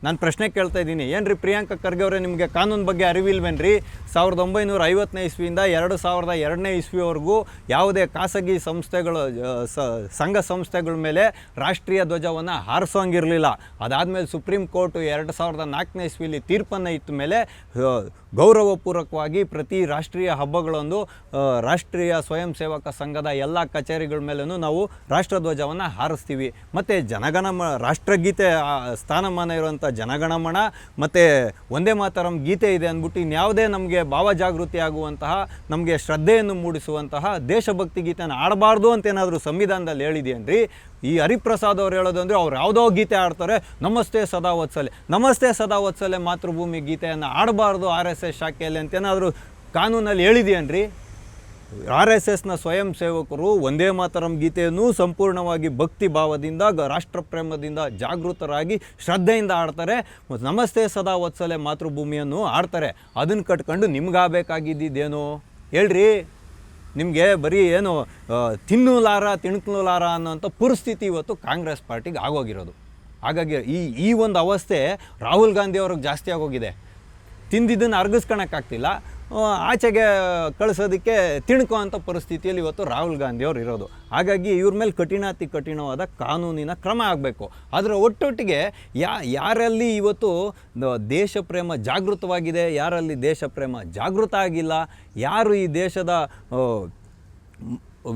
ನಾನು ಪ್ರಶ್ನೆ ಕೇಳ್ತಾ ಇದ್ದೀನಿ. ಏನು ರೀ ಪ್ರಿಯಾಂಕ ಖರ್ಗೆ ಅವರೇ, ನಿಮಗೆ ಕಾನೂನು ಬಗ್ಗೆ ಅರಿವಿಲ್ವೇನ್ರಿ? 1950ನೇ ಇಸ್ವಿಯಿಂದ 2002ನೇ ಇಸ್ವಿವರೆಗೂ ಯಾವುದೇ ಖಾಸಗಿ ಸಂಸ್ಥೆಗಳು ಸಂಘ ಸಂಸ್ಥೆಗಳ ಮೇಲೆ ರಾಷ್ಟ್ರೀಯ ಧ್ವಜವನ್ನು ಹಾರಿಸೋಂಗಿರಲಿಲ್ಲ. ಅದಾದಮೇಲೆ ಸುಪ್ರೀಂ ಕೋರ್ಟು 2004ನೇ ಇಸ್ವಿಲಿ ತೀರ್ಪನ್ನು ಇತ್ತ ಮೇಲೆ ಗೌರವಪೂರ್ವಕವಾಗಿ ಪ್ರತಿ ರಾಷ್ಟ್ರೀಯ ಹಬ್ಬಗಳೊಂದು ರಾಷ್ಟ್ರೀಯ ಸ್ವಯಂ ಸೇವಕ ಸಂಘದ ಎಲ್ಲ ಕಚೇರಿಗಳ ಮೇಲೂ ನಾವು ರಾಷ್ಟ್ರಧ್ವಜವನ್ನು ಹಾರಿಸ್ತೀವಿ. ಮತ್ತು ರಾಷ್ಟ್ರಗೀತೆ ಸ್ಥಾನಮಾನ ಇರುವಂಥ ಜನಗಣಮನ ಮತ್ತು ಒಂದೇ ಮಾತರಂ ಗೀತೆ ಇದೆ ಅಂದ್ಬಿಟ್ಟು ಇನ್ಯಾವುದೇ ನಮಗೆ ಭಾವಜಾಗೃತಿ ಆಗುವಂತಹ, ನಮಗೆ ಶ್ರದ್ಧೆಯನ್ನು ಮೂಡಿಸುವಂತಹ ದೇಶಭಕ್ತಿ ಗೀತೆಯನ್ನು ಆಡಬಾರ್ದು ಅಂತ ಏನಾದರೂ ಸಂವಿಧಾನದಲ್ಲಿ ಹೇಳಿದೆಯೇನ್ರಿ? ಈ ಹರಿಪ್ರಸಾದ್ ಅವ್ರು ಹೇಳೋದು ಅಂದರೆ ಅವ್ರು ಯಾವುದೋ ಗೀತೆ ಆಡ್ತಾರೆ, ನಮಸ್ತೆ ಸದಾ ವತ್ಸಲೆ, ನಮಸ್ತೆ ಸದಾ ವತ್ಸಲೆ ಮಾತೃಭೂಮಿ ಗೀತೆಯನ್ನು ಆಡಬಾರ್ದು RSS ಶಾಖೆಯಲ್ಲಿ ಅಂತೇನಾದರೂ ಕಾನೂನಲ್ಲಿ ಹೇಳಿದೆಯೇನ್ರಿ? RSSನ ಸ್ವಯಂ ಸೇವಕರು ಒಂದೇ ಮಾತರಂ ಗೀತೆಯನ್ನು ಸಂಪೂರ್ಣವಾಗಿ ಭಕ್ತಿ ಭಾವದಿಂದ, ರಾಷ್ಟ್ರಪ್ರೇಮದಿಂದ ಜಾಗೃತರಾಗಿ ಶ್ರದ್ಧೆಯಿಂದ ಆಡ್ತಾರೆ. ನಮಸ್ತೆ ಸದಾ ವತ್ಸಲೆ ಮಾತೃಭೂಮಿಯನ್ನು ಆಡ್ತಾರೆ. ಅದನ್ನು ಕಟ್ಕೊಂಡು ನಿಮ್ಗಾಗಬೇಕಾಗಿದ್ದೇನು ಹೇಳ್ರಿ? ನಿಮಗೆ ಬರೀ ಏನು ತಿನ್ನಲಾರ ತಿಣ್ಕಲಾರ ಅನ್ನೋಂಥ ಪರಿಸ್ಥಿತಿ ಇವತ್ತು ಕಾಂಗ್ರೆಸ್ ಪಾರ್ಟಿಗೆ ಆಗೋಗಿರೋದು. ಹಾಗಾಗಿ ಈ ಒಂದು ಅವಸ್ಥೆ ರಾಹುಲ್ ಗಾಂಧಿ ಅವ್ರಿಗೆ ಜಾಸ್ತಿ ಆಗೋಗಿದೆ. ತಿಂದಿದ್ದನ್ನು ಅರ್ಗಿಸ್ಕೊಳಕ್ಕಾಗ್ತಿಲ್ಲ, ಆಚೆಗೆ ಕಳಿಸೋದಕ್ಕೆ ತಿಣ್ಕೋ ಅಂಥ ಪರಿಸ್ಥಿತಿಯಲ್ಲಿ ಇವತ್ತು ರಾಹುಲ್ ಗಾಂಧಿ ಅವರು ಇರೋದು. ಹಾಗಾಗಿ ಇವ್ರ ಮೇಲೆ ಕಠಿಣವಾದ ಕಾನೂನಿನ ಕ್ರಮ ಆಗಬೇಕು. ಅದರ ಒಟ್ಟೊಟ್ಟಿಗೆ ಯಾರಲ್ಲಿ ಇವತ್ತು ದೇಶ ಪ್ರೇಮ ಜಾಗೃತವಾಗಿದೆ, ಯಾರಲ್ಲಿ ದೇಶ ಪ್ರೇಮ ಜಾಗೃತ ಆಗಿಲ್ಲ, ಯಾರು ಈ ದೇಶದ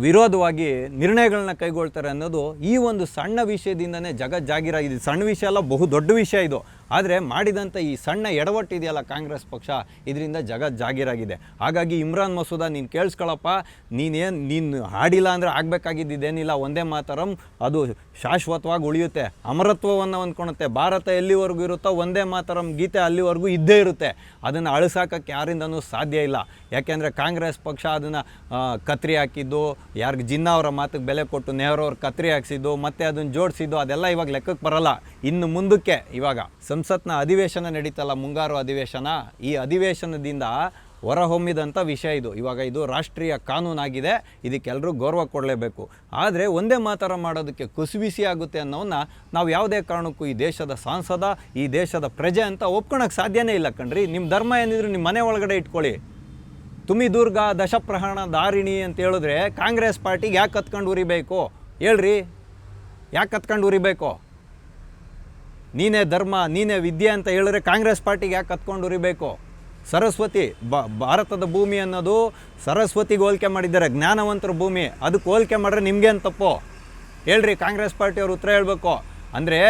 ವಿರೋಧವಾಗಿ ನಿರ್ಣಯಗಳನ್ನ ಕೈಗೊಳ್ತಾರೆ ಅನ್ನೋದು ಈ ಒಂದು ಸಣ್ಣ ವಿಷಯದಿಂದನೇ ಜಗಜ್ಜಾಗಿರಾಗಿದೆ. ಸಣ್ಣ ವಿಷಯ ಅಲ್ಲ, ಬಹು ದೊಡ್ಡ ವಿಷಯ ಇದು. ಆದರೆ ಮಾಡಿದಂಥ ಈ ಸಣ್ಣ ಎಡವಟ್ಟಿದೆಯಲ್ಲ ಕಾಂಗ್ರೆಸ್ ಪಕ್ಷ, ಇದರಿಂದ ಜಗಜ್ಜಾಗಿರಾಗಿದೆ. ಹಾಗಾಗಿ ಇಮ್ರಾನ್ ಮಸೂದ ನೀನು ಕೇಳಿಸ್ಕೊಳ್ಳಪ್ಪ, ನೀನು ಹಾಡಿಲ್ಲ ಅಂದರೆ ಆಗಬೇಕಾಗಿದ್ದೇನಿಲ್ಲ. ಒಂದೇ ಮಾತರಂ ಅದು ಶಾಶ್ವತವಾಗಿ ಉಳಿಯುತ್ತೆ, ಅಮರತ್ವವನ್ನು ಹೊಂದ್ಕೊಳುತ್ತೆ. ಭಾರತ ಎಲ್ಲಿವರೆಗೂ ಇರುತ್ತೋ ಒಂದೇ ಮಾತರಂ ಗೀತೆ ಅಲ್ಲಿವರೆಗೂ ಇದ್ದೇ ಇರುತ್ತೆ. ಅದನ್ನು ಅಳಿಸಾಕಕ್ಕೆ ಯಾರಿಂದನೂ ಸಾಧ್ಯ ಇಲ್ಲ. ಯಾಕೆಂದರೆ ಕಾಂಗ್ರೆಸ್ ಪಕ್ಷ ಅದನ್ನು ಕತ್ರಿ ಹಾಕಿದ್ದು, ಯಾರಿಗೆ ಜಿನ್ನಾ ಅವರ ಮಾತಿಗೆ ಬೆಲೆ ಕೊಟ್ಟು ನೆಹರು ಅವ್ರು ಕತ್ರಿ ಹಾಕ್ಸಿದ್ದು, ಮತ್ತು ಅದನ್ನು ಜೋಡಿಸಿದ್ದು, ಅದೆಲ್ಲ ಇವಾಗ ಲೆಕ್ಕಕ್ಕೆ ಬರಲ್ಲ. ಇನ್ನು ಮುಂದಕ್ಕೆ ಇವಾಗ ಸಂಸತ್ನ ಅಧಿವೇಶನ ನಡೀತಲ್ಲ, ಮುಂಗಾರು ಅಧಿವೇಶನ, ಈ ಅಧಿವೇಶನದಿಂದ ಹೊರಹೊಮ್ಮಿದಂಥ ವಿಷಯ ಇದು. ಇವಾಗ ಇದು ರಾಷ್ಟ್ರೀಯ ಕಾನೂನಾಗಿದೆ, ಇದಕ್ಕೆಲ್ಲರೂ ಗೌರವ ಕೊಡಲೇಬೇಕು. ಆದರೆ ಒಂದೇ ಮಾತರ ಮಾಡೋದಕ್ಕೆ ಕುಸಿಬಿಸಿ ಆಗುತ್ತೆ ಅನ್ನೋನ್ನ ನಾವು ಯಾವುದೇ ಕಾರಣಕ್ಕೂ ಈ ದೇಶದ ಸಾಂಸದ, ಈ ದೇಶದ ಪ್ರಜೆ ಅಂತ ಒಪ್ಕೊಳಕ್ಕೆ ಸಾಧ್ಯನೇ ಇಲ್ಲ ಕಣ್ರಿ. ನಿಮ್ಮ ಧರ್ಮ ಏನಿದ್ರು ನಿಮ್ಮ ಮನೆ ಒಳಗಡೆ ಇಟ್ಕೊಳ್ಳಿ. ತುಮಿ ದುರ್ಗಾ ದಶಪ್ರಹರಣ ಧಾರಿಣಿ ಅಂತ ಹೇಳಿದ್ರೆ ಕಾಂಗ್ರೆಸ್ ಪಾರ್ಟಿಗೆ ಯಾಕೆ ಕತ್ಕೊಂಡು ಉರಿಬೇಕು ಹೇಳ್ರಿ? ಯಾಕೆ ಕತ್ಕೊಂಡು ಉರಿಬೇಕು? ನೀನೇ ಧರ್ಮ, ನೀನೇ ವಿದ್ಯೆ ಅಂತ ಹೇಳಿದ್ರೆ ಕಾಂಗ್ರೆಸ್ ಪಾರ್ಟಿಗೆ ಯಾಕೆ ಕತ್ಕೊಂಡು ಉರಿಬೇಕು? ಸರಸ್ವತಿ ಭಾರತದ ಭೂಮಿ ಅನ್ನೋದು ಸರಸ್ವತಿಗೆ ಹೋಲಿಕೆ ಮಾಡಿದ್ದಾರೆ, ಜ್ಞಾನವಂತರ ಭೂಮಿ. ಅದಕ್ಕೆ ಹೋಲಿಕೆ ಮಾಡಿದ್ರೆ ನಿಮ್ಗೇನು ತಪ್ಪು ಹೇಳ್ರಿ? ಕಾಂಗ್ರೆಸ್ ಪಾರ್ಟಿಯವರು ಉತ್ತರ ಹೇಳಬೇಕು. ಅಂದರೆ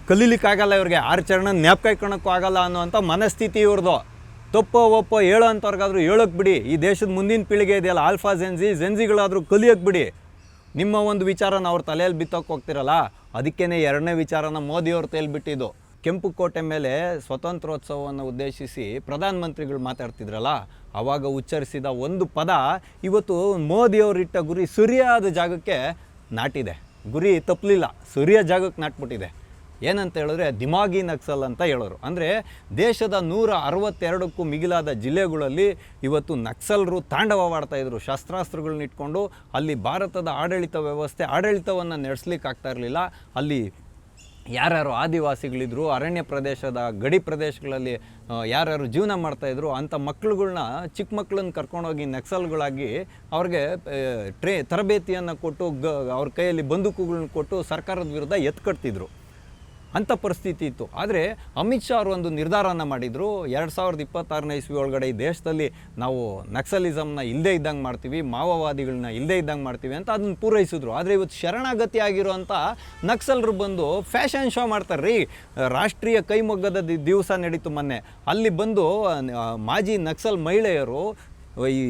ಕಲೀಲಿಕ್ಕಾಗಲ್ಲ ಇವ್ರಿಗೆ, ಆಚರಣೆ ಜ್ಞಾಪಕ ಇಟ್ಕೊಳಕ್ಕೂ ಆಗಲ್ಲ ಅನ್ನೋವಂಥ ಮನಸ್ಥಿತಿ ಇವ್ರದ್ದು. ತಪ್ಪೋ ಒಪ್ಪೋ ಹೇಳೋ ಅಂಥವ್ರಿಗಾದ್ರೂ ಹೇಳೋಕ್ಕೆ ಬಿಡಿ. ಈ ದೇಶದ ಮುಂದಿನ ಪೀಳಿಗೆ ಇದೆಯಲ್ಲ, ಆಲ್ಫಾ ಜೆನ್ಸಿಗಳಾದರೂ ಕಲಿಯೋಕ್ಕೆ ಬಿಡಿ. ನಿಮ್ಮ ಒಂದು ವಿಚಾರನ ಅವ್ರ ತಲೆಯಲ್ಲಿ ಬಿತ್ತೋಕೆ ಹೋಗ್ತಿರಲ್ಲ, ಅದಕ್ಕೇ ಎರಡನೇ ವಿಚಾರನ ಮೋದಿಯವ್ರ ತಲೆಯಲ್ಲಿ ಬಿಟ್ಟಿದ್ದು. ಕೆಂಪು ಕೋಟೆ ಮೇಲೆ ಸ್ವತಂತ್ರೋತ್ಸವವನ್ನು ಉದ್ದೇಶಿಸಿ ಪ್ರಧಾನಮಂತ್ರಿಗಳು ಮಾತಾಡ್ತಿದ್ರಲ್ಲ, ಆವಾಗ ಉಚ್ಚರಿಸಿದ ಒಂದು ಪದ ಇವತ್ತು ಮೋದಿಯವರಿಟ್ಟ ಗುರಿ ಸರಿಯಾದ ಜಾಗಕ್ಕೆ ನಾಟಿದೆ. ಗುರಿ ತಪ್ಪಲಿಲ್ಲ, ಸರಿಯಾದ ಜಾಗಕ್ಕೆ ನಾಟ್ಬಿಟ್ಟಿದೆ. ಏನಂತ ಹೇಳಿದ್ರೆ ದಿಮಾಗಿ ನಕ್ಸಲ್ ಅಂತ ಹೇಳೋರು. ಅಂದರೆ ದೇಶದ 162ಕ್ಕೂ ಮಿಗಿಲಾದ ಜಿಲ್ಲೆಗಳಲ್ಲಿ ಇವತ್ತು ನಕ್ಸಲರು ತಾಂಡವವಾಡ್ತಾಯಿದ್ರು. ಶಸ್ತ್ರಾಸ್ತ್ರಗಳನ್ನ ಇಟ್ಕೊಂಡು ಅಲ್ಲಿ ಭಾರತದ ಆಡಳಿತವನ್ನು ನಡೆಸ್ಲಿಕ್ಕೆ ಆಗ್ತಾ ಇರಲಿಲ್ಲ. ಅಲ್ಲಿ ಯಾರ್ಯಾರು ಆದಿವಾಸಿಗಳಿದ್ರು, ಅರಣ್ಯ ಪ್ರದೇಶದ ಗಡಿ ಪ್ರದೇಶಗಳಲ್ಲಿ ಯಾರ್ಯಾರು ಜೀವನ ಮಾಡ್ತಾಯಿದ್ರು ಅಂಥ ಮಕ್ಕಳುಗಳ್ನ, ಚಿಕ್ಕ ಮಕ್ಕಳನ್ನ ಕರ್ಕೊಂಡೋಗಿ ನಕ್ಸಲ್ಗಳಾಗಿ ಅವ್ರಿಗೆ ತರಬೇತಿಯನ್ನು ಕೊಟ್ಟು ಅವ್ರ ಕೈಯಲ್ಲಿ ಬಂದೂಕುಗಳನ್ನ ಕೊಟ್ಟು ಸರ್ಕಾರದ ವಿರುದ್ಧ ಎತ್ಕಟ್ತಿದ್ರು. ಅಂಥ ಪರಿಸ್ಥಿತಿ ಇತ್ತು. ಆದರೆ ಅಮಿತ್ ಶಾ ಅವರು ಒಂದು ನಿರ್ಧಾರನ ಮಾಡಿದರು, 2026ನೇ ಇಸ್ವಿ ಒಳಗಡೆ ಈ ದೇಶದಲ್ಲಿ ನಾವು ನಕ್ಸಲಿಸಮ್ನ ಇಲ್ಲದೇ ಇದ್ದಂಗೆ ಮಾಡ್ತೀವಿ, ಮಾವೋವಾದಿಗಳನ್ನ ಇಲ್ಲದೇ ಇದ್ದಂಗೆ ಮಾಡ್ತೀವಿ ಅಂತ ಅದನ್ನು ಪೂರೈಸಿದ್ರು. ಆದರೆ ಇವತ್ತು ಶರಣಾಗತಿ ಆಗಿರುವಂಥ ನಕ್ಸಲರು ಬಂದು ಫ್ಯಾಷನ್ ಶೋ ಮಾಡ್ತಾರೆ ರೀ. ರಾಷ್ಟ್ರೀಯ ಕೈಮಗ್ಗದ ದಿವಸ ನಡೀತು ಮೊನ್ನೆ, ಅಲ್ಲಿ ಬಂದು ಮಾಜಿ ನಕ್ಸಲ್ ಮಹಿಳೆಯರು ಈ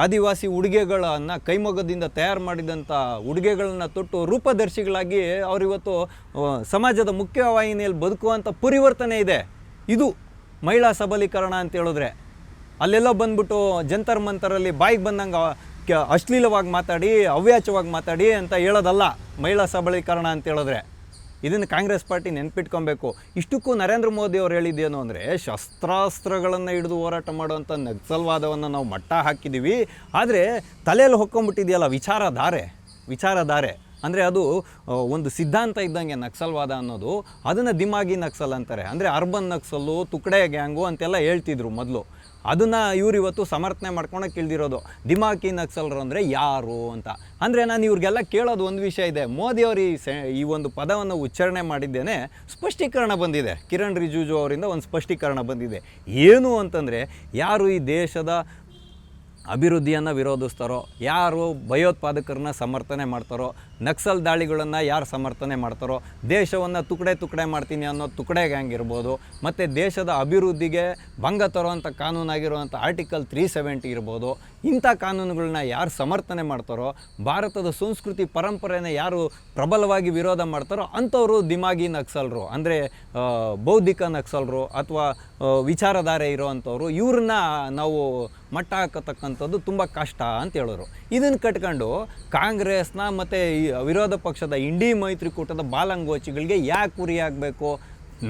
ಆದಿವಾಸಿ ಉಡುಗೆಗಳನ್ನು ಕೈಮಗ್ಗದಿಂದ ತಯಾರು ಮಾಡಿದಂಥ ಉಡುಗೆಗಳನ್ನು ತೊಟ್ಟು ರೂಪದರ್ಶಿಗಳಾಗಿ ಅವರಿವತ್ತು ಸಮಾಜದ ಮುಖ್ಯವಾಹಿನಿಯಲ್ಲಿ ಬದುಕುವಂಥ ಪರಿವರ್ತನೆ ಇದೆ. ಇದು ಮಹಿಳಾ ಸಬಲೀಕರಣ ಅಂತ ಹೇಳಿದ್ರೆ. ಅಲ್ಲೆಲ್ಲೋ ಬಂದ್ಬಿಟ್ಟು ಜಂತರ್ ಮಂತರಲ್ಲಿ ಬಾಯಿಗೆ ಬಂದಂಗೆ ಅಶ್ಲೀಲವಾಗಿ ಮಾತಾಡಿ, ಅವ್ಯಾಚವಾಗಿ ಮಾತಾಡಿ ಅಂತ ಹೇಳೋದಲ್ಲ ಮಹಿಳಾ ಸಬಲೀಕರಣ ಅಂತ ಹೇಳಿದ್ರೆ. ಇದನ್ನು ಕಾಂಗ್ರೆಸ್ ಪಾರ್ಟಿ ನೆನ್ಪಿಟ್ಕೊಬೇಕು. ಇಷ್ಟಕ್ಕೂ ನರೇಂದ್ರ ಮೋದಿ ಅವರು ಹೇಳಿದ್ದೇನು ಅಂದರೆ, ಶಸ್ತ್ರಾಸ್ತ್ರಗಳನ್ನು ಹಿಡಿದು ಹೋರಾಟ ಮಾಡುವಂಥ ನಕ್ಸಲ್ವಾದವನ್ನು ನಾವು ಮಟ್ಟ ಹಾಕಿದ್ದೀವಿ, ಆದರೆ ತಲೆಯಲ್ಲಿ ಹೊಕ್ಕೊಂಬಿಟ್ಟಿದೆಯಲ್ಲ ವಿಚಾರಧಾರೆ ಅಂದರೆ ಅದು ಒಂದು ಸಿದ್ಧಾಂತ ಇದ್ದಂಗೆ ನಕ್ಸಲ್ವಾದ ಅನ್ನೋದು, ಅದನ್ನು ದಿಮಾಗಿ ನಕ್ಸಲ್ ಅಂತಾರೆ. ಅಂದರೆ ಅರ್ಬನ್ ನಕ್ಸಲ್ಲು, ತುಕಡೆ ಗ್ಯಾಂಗು ಅಂತೆಲ್ಲ ಹೇಳ್ತಿದ್ರು ಮೊದಲು. ಅದನ್ನು ಇವ್ರು ಇವತ್ತು ಸಮರ್ಥನೆ ಮಾಡ್ಕೊಳಕ್ಕೆ ಇಳ್ದಿರೋದು. ದಿಮಾಕಿ ನಕ್ಸಲರು ಅಂದರೆ ಯಾರು ಅಂತ. ಅಂದರೆ ನಾನು ಇವ್ರಿಗೆಲ್ಲ ಕೇಳೋದು ಒಂದು ವಿಷಯ ಇದೆ. ಮೋದಿಯವರು ಈ ಒಂದು ಪದವನ್ನು ಉಚ್ಚಾರಣೆ ಮಾಡಿದ್ದೇನೆ, ಸ್ಪಷ್ಟೀಕರಣ ಬಂದಿದೆ. ಕಿರಣ್ ರಿಜಿಜು ಅವರಿಂದ ಒಂದು ಸ್ಪಷ್ಟೀಕರಣ ಬಂದಿದೆ. ಏನು ಅಂತಂದರೆ, ಯಾರು ಈ ದೇಶದ ಅಭಿವೃದ್ಧಿಯನ್ನು ವಿರೋಧಿಸ್ತಾರೋ, ಯಾರು ಭಯೋತ್ಪಾದಕರನ್ನ ಸಮರ್ಥನೆ ಮಾಡ್ತಾರೋ, ನಕ್ಸಲ್ ದಾಳಿಗಳನ್ನು ಯಾರು ಸಮರ್ಥನೆ ಮಾಡ್ತಾರೋ, ದೇಶವನ್ನು ತುಕಡೆ ಮಾಡ್ತೀನಿ ಅನ್ನೋ ತುಕಡೆ ಗ್ಯಾಂಗ್ ಇರ್ಬೋದು, ಮತ್ತು ದೇಶದ ಅಭಿವೃದ್ಧಿಗೆ ಭಂಗ ತರುವಂಥ ಕಾನೂನಾಗಿರುವಂಥ ಆರ್ಟಿಕಲ್ 370 ಇರ್ಬೋದು, ಇಂಥ ಕಾನೂನುಗಳನ್ನ ಯಾರು ಸಮರ್ಥನೆ ಮಾಡ್ತಾರೋ, ಭಾರತದ ಸಂಸ್ಕೃತಿ ಪರಂಪರೆನ ಯಾರು ಪ್ರಬಲವಾಗಿ ವಿರೋಧ ಮಾಡ್ತಾರೋ ಅಂಥವರು ದಿಮಾಗಿ ನಕ್ಸಲರು, ಅಂದರೆ ಬೌದ್ಧಿಕ ನಕ್ಸಲರು ಅಥವಾ ವಿಚಾರಧಾರೆ ಇರೋವಂಥವ್ರು. ಇವ್ರನ್ನ ನಾವು ಮಟ್ಟ ಹಾಕತಕ್ಕಂಥದ್ದು ತುಂಬ ಕಷ್ಟ ಅಂತ ಹೇಳಿದ್ರು. ಇದನ್ನು ಕಟ್ಕೊಂಡು ಕಾಂಗ್ರೆಸ್ನ ಮತ್ತು ವಿರೋಧ ಪಕ್ಷದ ಇಂಡಿ ಮೈತ್ರಿಕೂಟದ ಬಾಲಂಗೋಚಿಗಳಿಗೆ ಯಾಕೆ ಗುರಿಯಾಗಬೇಕು?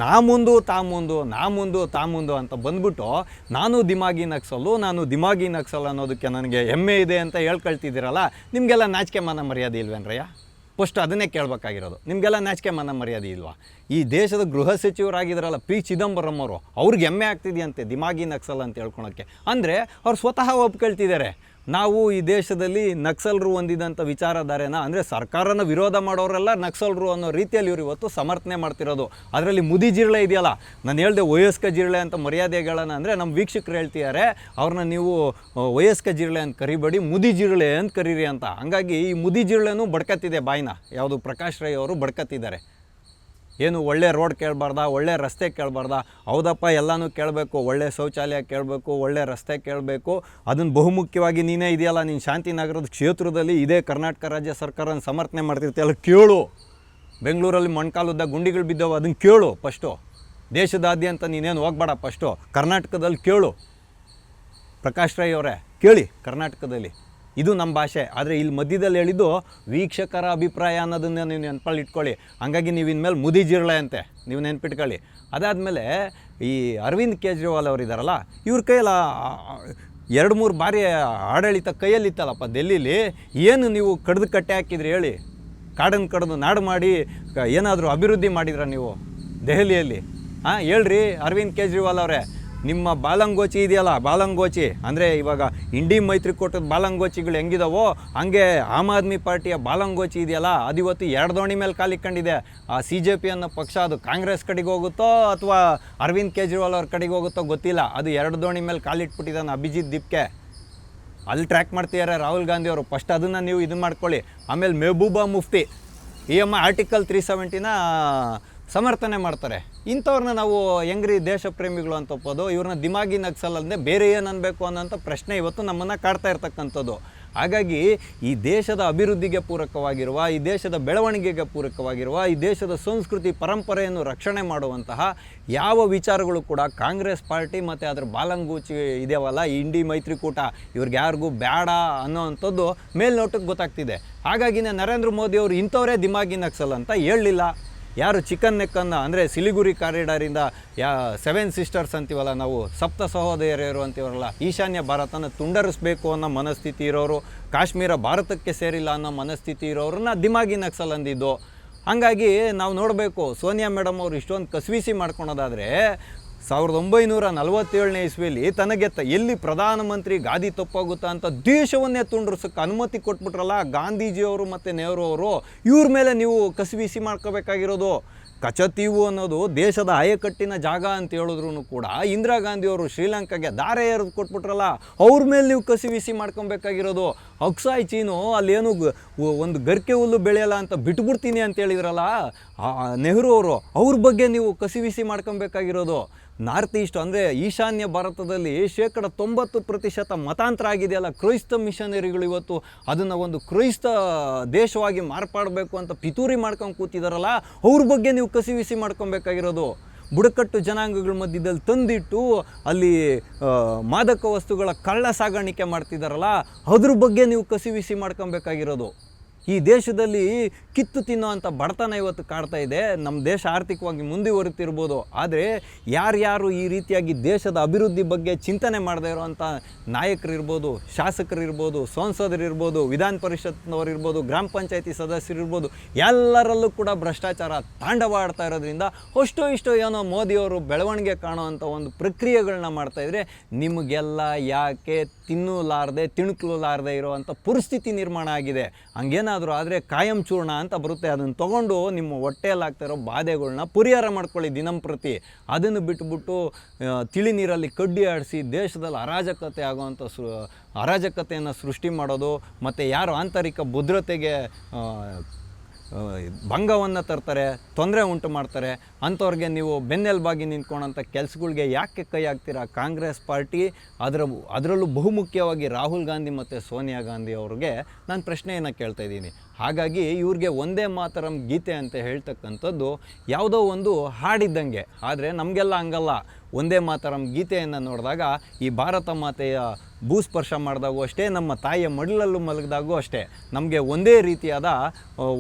ನಾ ಮುಂದು ತಾ ಮುಂದು ಅಂತ ಬಂದ್ಬಿಟ್ಟು ನಾನು ದಿಮಾಗಿ ನಕ್ಸಲ್ ಅನ್ನೋದಕ್ಕೆ ನನಗೆ ಹೆಮ್ಮೆ ಇದೆ ಅಂತ ಹೇಳ್ಕೊಳ್ತಿದ್ದೀರಲ್ಲ, ನಿಮಗೆಲ್ಲ ನಾಚಿಕೆ ಮಾನ ಮರ್ಯಾದೆ ಇಲ್ವೇನ್ರಯ್ಯ? ಫಸ್ಟ್ ಅದನ್ನೇ ಕೇಳಬೇಕಾಗಿರೋದು. ನಿಮಗೆಲ್ಲ ನಾಚಿಕೆ ಮಾನ ಮರ್ಯಾದೆ ಇಲ್ವಾ? ಈ ದೇಶದ ಗೃಹ ಸಚಿವರಾಗಿದ್ದಾರಲ್ಲ ಪಿ ಚಿದಂಬರಂ ಅವರು, ಅವ್ರಿಗೆ ಹೆಮ್ಮೆ ಆಗ್ತಿದೆಯಂತೆ ದಿಮಾಗಿ ನಕ್ಸಲ್ ಅಂತ ಹೇಳ್ಕೊಳಕ್ಕೆ. ಅಂದರೆ ಅವ್ರು ಸ್ವತಃ ಒಪ್ಕೊಳ್ತಿದ್ದಾರೆ, ನಾವು ಈ ದೇಶದಲ್ಲಿ ನಕ್ಸಲರು ಹೊಂದಿದಂಥ ವಿಚಾರಧಾರೆನ, ಅಂದರೆ ಸರ್ಕಾರನ ವಿರೋಧ ಮಾಡೋರೆಲ್ಲ ನಕ್ಸಲರು ಅನ್ನೋ ರೀತಿಯಲ್ಲಿ ಇವರು ಇವತ್ತು ಸಮರ್ಥನೆ ಮಾಡ್ತಿರೋದು. ಅದರಲ್ಲಿ ಮುದಿ ಜಿರಳೆ ಇದೆಯಲ್ಲ, ನಾನು ಹೇಳಿದೆ ವಯಸ್ಕ ಜಿರಳೆ ಅಂತ ಮರ್ಯಾದೆಗಳನ್ನ, ಅಂದರೆ ನಮ್ಮ ವೀಕ್ಷಕರು ಹೇಳ್ತಿದ್ದಾರೆ ಅವ್ರನ್ನ ನೀವು ವಯಸ್ಕ ಜಿರಳೆ ಅಂತ ಕರಿಬೇಡಿ, ಮುದಿ ಜಿರಳೆ ಅಂತ ಕರೀರಿ ಅಂತ. ಹಂಗಾಗಿ ಈ ಮುದಿ ಜಿರಳೆನೂ ಬಡ್ಕತ್ತಿದೆ ಬಾಯಿನ. ಯಾವುದು ಪ್ರಕಾಶ್ ರೈ ಅವರು ಬಡ್ಕತ್ತಿದ್ದಾರೆ. ಏನು ಒಳ್ಳೆ ರೋಡ್ ಕೇಳಬಾರ್ದಾ, ಒಳ್ಳೆ ರಸ್ತೆ ಕೇಳಬಾರ್ದಾ? ಹೌದಪ್ಪ, ಎಲ್ಲನೂ ಕೇಳಬೇಕು. ಒಳ್ಳೆ ಶೌಚಾಲಯ ಕೇಳಬೇಕು, ಒಳ್ಳೆ ರಸ್ತೆ ಕೇಳಬೇಕು. ಅದನ್ನು ಬಹುಮುಖ್ಯವಾಗಿ ನೀನೇ ಇದೆಯಲ್ಲ, ನೀನು ಶಾಂತಿನಗರದ ಕ್ಷೇತ್ರದಲ್ಲಿ ಇದೇ ಕರ್ನಾಟಕ ರಾಜ್ಯ ಸರ್ಕಾರನ ಸಮರ್ಥನೆ ಮಾಡ್ತಿರ್ತೀಯಲ್ಲ, ಕೇಳು. ಬೆಂಗಳೂರಲ್ಲಿ ಮೊಣಕಾಲುದ್ದ ಗುಂಡಿಗಳು ಬಿದ್ದವು, ಅದನ್ನು ಕೇಳು ಫಸ್ಟು. ದೇಶದಾದ್ಯಂತ ನೀನೇನು ಹೋಗ್ಬೇಡ, ಫಸ್ಟು ಕರ್ನಾಟಕದಲ್ಲಿ ಕೇಳು. ಪ್ರಕಾಶ್ ರೈ ಅವರೇ ಕೇಳಿ, ಕರ್ನಾಟಕದಲ್ಲಿ ಇದು ನಮ್ಮ ಭಾಷೆ. ಆದರೆ ಇಲ್ಲಿ ಮಧ್ಯದಲ್ಲಿ ಹೇಳಿದ್ದು ವೀಕ್ಷಕರ ಅಭಿಪ್ರಾಯ ಅನ್ನೋದನ್ನ ನೀವು ನೆನಪಲ್ಲಿ ಇಟ್ಕೊಳ್ಳಿ. ಹಾಗಾಗಿ ನೀವು ಇನ್ಮೇಲೆ ಮುದಿ ಜಿರಳೆ ಅಂತೆ ನೀವು ನೆನ್ಪಿಟ್ಕೊಳ್ಳಿ. ಅದಾದಮೇಲೆ ಈ ಅರವಿಂದ್ ಕೇಜ್ರಿವಾಲ್ ಅವರಿದ್ದಾರಲ್ಲ, ಇವ್ರ ಕೈಯಲ್ಲ 2-3 ಬಾರಿ ಆಡಳಿತ ಕೈಯಲ್ಲಿತ್ತಲ್ಲಪ್ಪ ಡೆಲ್ಲೀಲಿ. ಏನು ನೀವು ಕಡ್ದು ಕಟ್ಟೆ ಹಾಕಿದ್ರಿ ಹೇಳಿ? ಕಾಡನ್ನು ಕಡ್ದು ನಾಡು ಮಾಡಿ ಏನಾದರೂ ಅಭಿವೃದ್ಧಿ ಮಾಡಿದ್ರ ನೀವು ದೆಹಲಿಯಲ್ಲಿ? ಹೇಳ್ರಿ ಅರವಿಂದ್ ಕೇಜ್ರಿವಾಲ್ ಅವರೇ, ನಿಮ್ಮ ಬಾಲಂಗೋಚಿ ಇದೆಯಲ್ಲ, ಬಾಲಂಗೋಚಿ ಅಂದರೆ ಇವಾಗ ಇಂಡಿ ಮೈತ್ರಿಕೂಟದ ಬಾಲಂಗೋಚಿಗಳು ಹೆಂಗಿದಾವೋ ಹಂಗೆ ಆಮ್ ಆದ್ಮಿ ಪಾರ್ಟಿಯ ಬಾಲಂಗೋಚಿ ಇದೆಯಲ್ಲ, ಅದು ಇವತ್ತು 2 ದೋಣಿ ಮೇಲೆ ಕಾಲಿಕ್ಕೊಂಡಿದೆ. ಆ CJP ಅನ್ನೋ ಪಕ್ಷ ಅದು ಕಾಂಗ್ರೆಸ್ ಕಡೆಗೆ ಹೋಗುತ್ತೋ ಅಥವಾ ಅರವಿಂದ್ ಕೇಜ್ರಿವಾಲ್ ಅವ್ರ ಕಡೆಗೆ ಹೋಗುತ್ತೋ ಗೊತ್ತಿಲ್ಲ. ಅದು 2 ದೋಣಿ ಮೇಲೆ ಕಾಲಿಟ್ಬಿಟ್ಟಿದ್ದಾನೆ ಅಭಿಜಿತ್ ದೀಪ್ಗೆ. ಅಲ್ಲಿ ಟ್ರ್ಯಾಕ್ ಮಾಡ್ತಿದ್ದಾರೆ ರಾಹುಲ್ ಗಾಂಧಿ ಅವರು. ಫಸ್ಟ್ ಅದನ್ನು ನೀವು ಇದನ್ನು ಮಾಡ್ಕೊಳ್ಳಿ. ಆಮೇಲೆ ಮೆಹಬೂಬಾ ಮುಫ್ತಿ ಆರ್ಟಿಕಲ್ 370ನ ಸಮರ್ಥನೆ ಮಾಡ್ತಾರೆ. ಇಂಥವ್ರನ್ನ ನಾವು ಹೆಂಗ್ರಿ ದೇಶ ಪ್ರೇಮಿಗಳು ಅಂತ ಒಪ್ಪೋದು? ಇವ್ರನ್ನ ದಿಮಾಗಿ ನಕ್ಸಲ್ ಅಂದರೆ ಬೇರೆ ಏನು ಅನ್ಬೇಕು ಅನ್ನೋಂಥ ಪ್ರಶ್ನೆ ಇವತ್ತು ನಮ್ಮನ್ನು ಕಾಡ್ತಾ ಇರ್ತಕ್ಕಂಥದ್ದು. ಹಾಗಾಗಿ ಈ ದೇಶದ ಅಭಿವೃದ್ಧಿಗೆ ಪೂರಕವಾಗಿರುವ, ಈ ದೇಶದ ಬೆಳವಣಿಗೆಗೆ ಪೂರಕವಾಗಿರುವ, ಈ ದೇಶದ ಸಂಸ್ಕೃತಿ ಪರಂಪರೆಯನ್ನು ರಕ್ಷಣೆ ಮಾಡುವಂತಹ ಯಾವ ವಿಚಾರಗಳು ಕೂಡ ಕಾಂಗ್ರೆಸ್ ಪಾರ್ಟಿ ಮತ್ತು ಅದರ ಬಾಲಂಗೂಚಿ ಇದೆಯಲ್ಲ ಈ ಇಂಡಿ ಮೈತ್ರಿಕೂಟ, ಇವ್ರಿಗೆ ಯಾರಿಗೂ ಬೇಡ ಅನ್ನೋವಂಥದ್ದು ಮೇಲ್ನೋಟಕ್ಕೆ ಗೊತ್ತಾಗ್ತಿದೆ. ಹಾಗಾಗಿನೇ ನರೇಂದ್ರ ಮೋದಿ ಅವರು ಇಂಥವರೇ ದಿಮಾಗಿ ನಕ್ಸಲ್ ಅಂತ ಹೇಳಲಿಲ್ಲ. ಯಾರು ಚಿಕನ್ ನೆಕ್ಕನ್ನು ಅಂದರೆ ಸಿಲಿಗುರಿ ಕಾರಿಡಾರಿಂದ 7 ಸಿಸ್ಟರ್ಸ್ ಅಂತೀವಲ್ಲ ನಾವು, ಸಪ್ತ ಸಹೋದರಿಯರು ಅಂತೀವಲ್ಲ, ಈಶಾನ್ಯ ಭಾರತನ ತುಂಡರಿಸಬೇಕು ಅನ್ನೋ ಮನಸ್ಥಿತಿ ಇರೋರು, ಕಾಶ್ಮೀರ ಭಾರತಕ್ಕೆ ಸೇರಿಲ್ಲ ಅನ್ನೋ ಮನಸ್ಥಿತಿ ಇರೋರನ್ನ ದಿಮಾಗಿ ನಕ್ಸಲ್ ಅಂದಿದ್ದು. ಹಾಗಾಗಿ ನಾವು ನೋಡಬೇಕು, ಸೋನಿಯಾ ಮೇಡಮ್ ಅವರು ಇಷ್ಟೊಂದು ಕಸ್ವಿಸಿ ಮಾಡ್ಕೊಳೋದಾದರೆ 1947ನೇ ಇಸ್ವಿಯಲ್ಲಿ ತನಗೆ ಎಲ್ಲಿ ಪ್ರಧಾನಮಂತ್ರಿ ಗಾದಿ ತಪ್ಪಾಗುತ್ತಾ ಅಂತ ದೇಶವನ್ನೇ ತುಂಡ್ರಿಸೋಕ್ಕೆ ಅನುಮತಿ ಕೊಟ್ಬಿಟ್ರಲ್ಲ ಗಾಂಧೀಜಿಯವರು ಮತ್ತು ನೆಹರು ಅವರು. ಇವ್ರ ಮೇಲೆ ನೀವು ಕಸಿವಿಸಿ ಮಾಡ್ಕೋಬೇಕಾಗಿರೋದು. ಕಚತೀವು ಅನ್ನೋದು ದೇಶದ ಆಯಕಟ್ಟಿನ ಜಾಗ ಅಂತ ಹೇಳಿದ್ರು ಕೂಡ ಇಂದಿರಾ ಗಾಂಧಿಯವರು ಶ್ರೀಲಂಕಾಗೆ ದಾರೆ ಎರೆದು ಕೊಟ್ಬಿಟ್ರಲ್ಲ, ಅವ್ರ ಮೇಲೆ ನೀವು ಕಸಿವಿಸಿ ಮಾಡ್ಕೊಬೇಕಾಗಿರೋದು. ಅಕ್ಸಾಯ್ ಚೀನು ಅಲ್ಲೇನು ಒಂದು ಗರಿಕೆ ಹುಲ್ಲು ಬೆಳೆಯಲ್ಲ ಅಂತ ಬಿಟ್ಬಿಡ್ತೀನಿ ಅಂತ ಹೇಳಿದ್ರಲ್ಲ ನೆಹರು ಅವರು, ಅವ್ರ ಬಗ್ಗೆ ನೀವು ಕಸಿವಿಸಿ ಮಾಡ್ಕೊಬೇಕಾಗಿರೋದು. ನಾರ್ತ್ ಈಸ್ಟ್ ಅಂದರೆ ಈಶಾನ್ಯ ಭಾರತದಲ್ಲಿ 90% ಮತಾಂತರ ಆಗಿದೆಯಲ್ಲ, ಕ್ರೈಸ್ತ ಮಿಷನರಿಗಳು ಇವತ್ತು ಅದನ್ನು ಒಂದು ಕ್ರೈಸ್ತ ದೇಶವಾಗಿ ಮಾರ್ಪಾಡಬೇಕು ಅಂತ ಪಿತೂರಿ ಮಾಡ್ಕೊಂಡು ಕೂತಿದಾರಲ್ಲ, ಅವ್ರ ಬಗ್ಗೆ ನೀವು ಕಸಿವಿಸಿ ಮಾಡ್ಕೊಬೇಕಾಗಿರೋದು. ಬುಡಕಟ್ಟು ಜನಾಂಗಗಳ ಮಧ್ಯದಲ್ಲಿ ತಂದಿಟ್ಟು ಅಲ್ಲಿ ಮಾದಕ ವಸ್ತುಗಳ ಕಳ್ಳ ಸಾಗಾಣಿಕೆ ಮಾಡ್ತಿದ್ದಾರಲ್ಲ, ಅದ್ರ ಬಗ್ಗೆ ನೀವು ಕಸಿವಿಸಿ ಮಾಡ್ಕೊಬೇಕಾಗಿರೋದು. ಈ ದೇಶದಲ್ಲಿ ಕಿತ್ತು ತಿನ್ನೋವಂಥ ಬಡತನ ಇವತ್ತು ಕಾಡ್ತಾ ಇದೆ. ನಮ್ಮ ದೇಶ ಆರ್ಥಿಕವಾಗಿ ಮುಂದುವರಿತಿರ್ಬೋದು, ಆದರೆ ಯಾರ್ಯಾರು ಈ ರೀತಿಯಾಗಿ ದೇಶದ ಅಭಿವೃದ್ಧಿ ಬಗ್ಗೆ ಚಿಂತನೆ ಮಾಡದೇ ಇರೋವಂಥ ನಾಯಕರಿರ್ಬೋದು, ಶಾಸಕರಿರ್ಬೋದು, ಸಂಸದರಿರ್ಬೋದು, ವಿಧಾನ ಪರಿಷತ್ನವರಿರ್ಬೋದು, ಗ್ರಾಮ ಪಂಚಾಯತಿ ಸದಸ್ಯರಿರ್ಬೋದು, ಎಲ್ಲರಲ್ಲೂ ಕೂಡ ಭ್ರಷ್ಟಾಚಾರ ತಾಂಡವ ಆಡ್ತಾ ಇರೋದ್ರಿಂದ ಅಷ್ಟೋ ಇಷ್ಟೋ ಏನೋ ಮೋದಿಯವರು ಬೆಳವಣಿಗೆ ಕಾಣುವಂಥ ಒಂದು ಪ್ರಕ್ರಿಯೆಗಳನ್ನ ಮಾಡ್ತಾಯಿದ್ರೆ ನಿಮಗೆಲ್ಲ ಯಾಕೆ ತಿನ್ನಲಾರದೆ ತಿಣುಕಲಾರದೆ ಇರೋವಂಥ ಪರಿಸ್ಥಿತಿ ನಿರ್ಮಾಣ ಆಗಿದೆ. ಹಂಗೇನಾದರೂ ಆದರೆ ಕಾಯಂ ಚೂರ್ಣ ಅಂತ ಬರುತ್ತೆ, ಅದನ್ನು ತೊಗೊಂಡು ನಿಮ್ಮ ಹೊಟ್ಟೆಯಲ್ಲಿ ಆಗ್ತಾ ಇರೋ ಬಾಧೆಗಳನ್ನ ಪರಿಹಾರ ಮಾಡ್ಕೊಳ್ಳಿ ದಿನಂಪ್ರತಿ. ಅದನ್ನು ಬಿಟ್ಟುಬಿಟ್ಟು ತಿಳಿ ನೀರಲ್ಲಿ ಕಡ್ಡಿ ಆಡಿಸಿ ದೇಶದಲ್ಲಿ ಅರಾಜಕತೆ ಆಗುವಂಥ ಅರಾಜಕತೆಯನ್ನು ಸೃಷ್ಟಿ ಮಾಡೋದು, ಮತ್ತು ಯಾರು ಆಂತರಿಕ ಭದ್ರತೆಗೆ ಭಂಗವನ್ನು ತರ್ತಾರೆ, ತೊಂದರೆ ಉಂಟು ಮಾಡ್ತಾರೆ, ಅಂಥವ್ರಿಗೆ ನೀವು ಬೆನ್ನೆಲುಬಾಗಿ ನಿಂತ್ಕೊಳ್ಳೋಂಥ ಕೆಲಸಗಳಿಗೆ ಯಾಕೆ ಕೈ ಹಾಕ್ತೀರಾ? ಕಾಂಗ್ರೆಸ್ ಪಾರ್ಟಿ ಅದರಲ್ಲೂ ಬಹುಮುಖ್ಯವಾಗಿ ರಾಹುಲ್ ಗಾಂಧಿ ಮತ್ತು ಸೋನಿಯಾ ಗಾಂಧಿ ಅವ್ರಿಗೆ ನಾನು ಪ್ರಶ್ನೆಯನ್ನು ಕೇಳ್ತಾ ಇದ್ದೀನಿ. ಹಾಗಾಗಿ ಇವ್ರಿಗೆ ಒಂದೇ ಮಾತರಂ ಗೀತೆ ಅಂತ ಹೇಳ್ತಕ್ಕಂಥದ್ದು ಯಾವುದೋ ಒಂದು ಹಾಡಿದ್ದಂಗೆ. ಆದರೆ ನಮಗೆಲ್ಲ ಹಂಗಲ್ಲ. ಒಂದೇ ಮಾತರಂ ಗೀತೆಯನ್ನು ನೋಡಿದಾಗ ಈ ಭಾರತ ಮಾತೆಯ ಭೂಸ್ಪರ್ಶ ಮಾಡಿದಾಗೂ ಅಷ್ಟೇ, ನಮ್ಮ ತಾಯಿಯ ಮಡಿಲಲ್ಲೂ ಮಲಗಿದಾಗೂ ಅಷ್ಟೇ ನಮಗೆ ಒಂದೇ ರೀತಿಯಾದ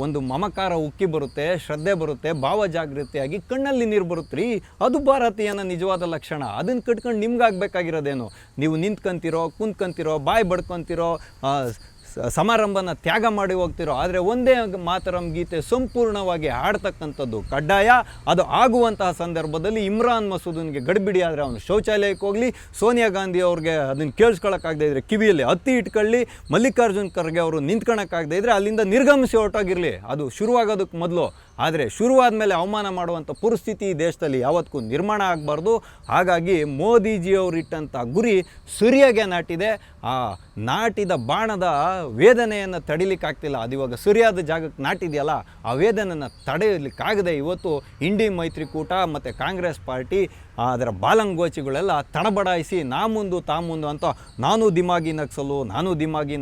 ಒಂದು ಮಮಕಾರ ಉಕ್ಕಿ ಬರುತ್ತೆ, ಶ್ರದ್ಧೆ ಬರುತ್ತೆ, ಭಾವಜಾಗೃತಿಯಾಗಿ ಕಣ್ಣಲ್ಲಿ ನೀರು ಬರುತ್ತೆ ರೀ. ಅದು ಭಾರತೀಯನ ನಿಜವಾದ ಲಕ್ಷಣ. ಅದನ್ನು ಕಟ್ಕೊಂಡು ನಿಮ್ಗಾಗಬೇಕಾಗಿರೋದೇನು? ನೀವು ನಿಂತ್ಕೊಂತಿರೋ, ಕುಂತ್ಕೊಂತಿರೋ, ಬಾಯಿ ಬಡ್ಕೊತಿರೋ, ಸಮಾರಂಭನ ತ್ಯಾಗ ಮಾಡಿ ಹೋಗ್ತಿರೋ. ಆದರೆ ಒಂದೇ ಮಾತರಂ ಗೀತೆ ಸಂಪೂರ್ಣವಾಗಿ ಹಾಡ್ತಕ್ಕಂಥದ್ದು ಕಡ್ಡಾಯ. ಅದು ಆಗುವಂತಹ ಸಂದರ್ಭದಲ್ಲಿ ಇಮ್ರಾನ್ ಮಸೂದನ್ಗೆ ಗಡಿಬಿಡಿ ಆದರೆ ಅವನು ಶೌಚಾಲಯಕ್ಕೆ ಹೋಗಲಿ, ಸೋನಿಯಾ ಗಾಂಧಿ ಅವ್ರಿಗೆ ಅದನ್ನು ಕೇಳಿಸ್ಕೊಳ್ಳೋಕ್ಕಾಗದೇ ಇದ್ದರೆ ಕಿವಿಯಲ್ಲಿ ಹತ್ತಿ ಇಟ್ಕೊಳ್ಳಿ, ಮಲ್ಲಿಕಾರ್ಜುನ್ ಖರ್ಗೆ ಅವರು ನಿಂತ್ಕೊಳ್ಳೋಕ್ಕಾಗದೇ ಇದ್ದರೆ ಅಲ್ಲಿಂದ ನಿರ್ಗಮಿಸಿ ಹೊರಟೋಗಿರಲಿ. ಅದು ಶುರುವಾಗೋದಕ್ಕೆ ಮೊದಲು. ಆದರೆ ಶುರುವಾದ ಮೇಲೆ ಅವಮಾನ ಮಾಡುವಂಥ ಪರಿಸ್ಥಿತಿ ಈ ದೇಶದಲ್ಲಿ ಯಾವತ್ತೂ ನಿರ್ಮಾಣ ಆಗಬಾರ್ದು. ಹಾಗಾಗಿ ಮೋದಿಜಿಯವರು ಇಟ್ಟಂಥ ಗುರಿ ಸರಿಯಾಗೆ ನಾಟಿದೆ. ಆ ನಾಟಿದ ಬಾಣದ ವೇದನೆಯನ್ನು ತಡಿಲಿಕ್ಕಾಗ್ತಿಲ್ಲ. ಅದು ಇವಾಗ ಸರಿಯಾದ ಜಾಗಕ್ಕೆ ನಾಟಿದೆಯಲ್ಲ, ಆ ವೇದನೆಯನ್ನು ತಡೆಯಲಿಕ್ಕಾಗದೆ ಇವತ್ತು ಇಂಡಿ ಮೈತ್ರಿಕೂಟ ಮತ್ತು ಕಾಂಗ್ರೆಸ್ ಪಾರ್ಟಿ ಅದರ ಬಾಲಂಗೋಚಿಗಳೆಲ್ಲ ತಡಬಡಾಯಿಸಿ ನಾ ಮುಂದು ತಾ ಮುಂದು ಅಂತ ನಾನು ದಿಮಾಗಿ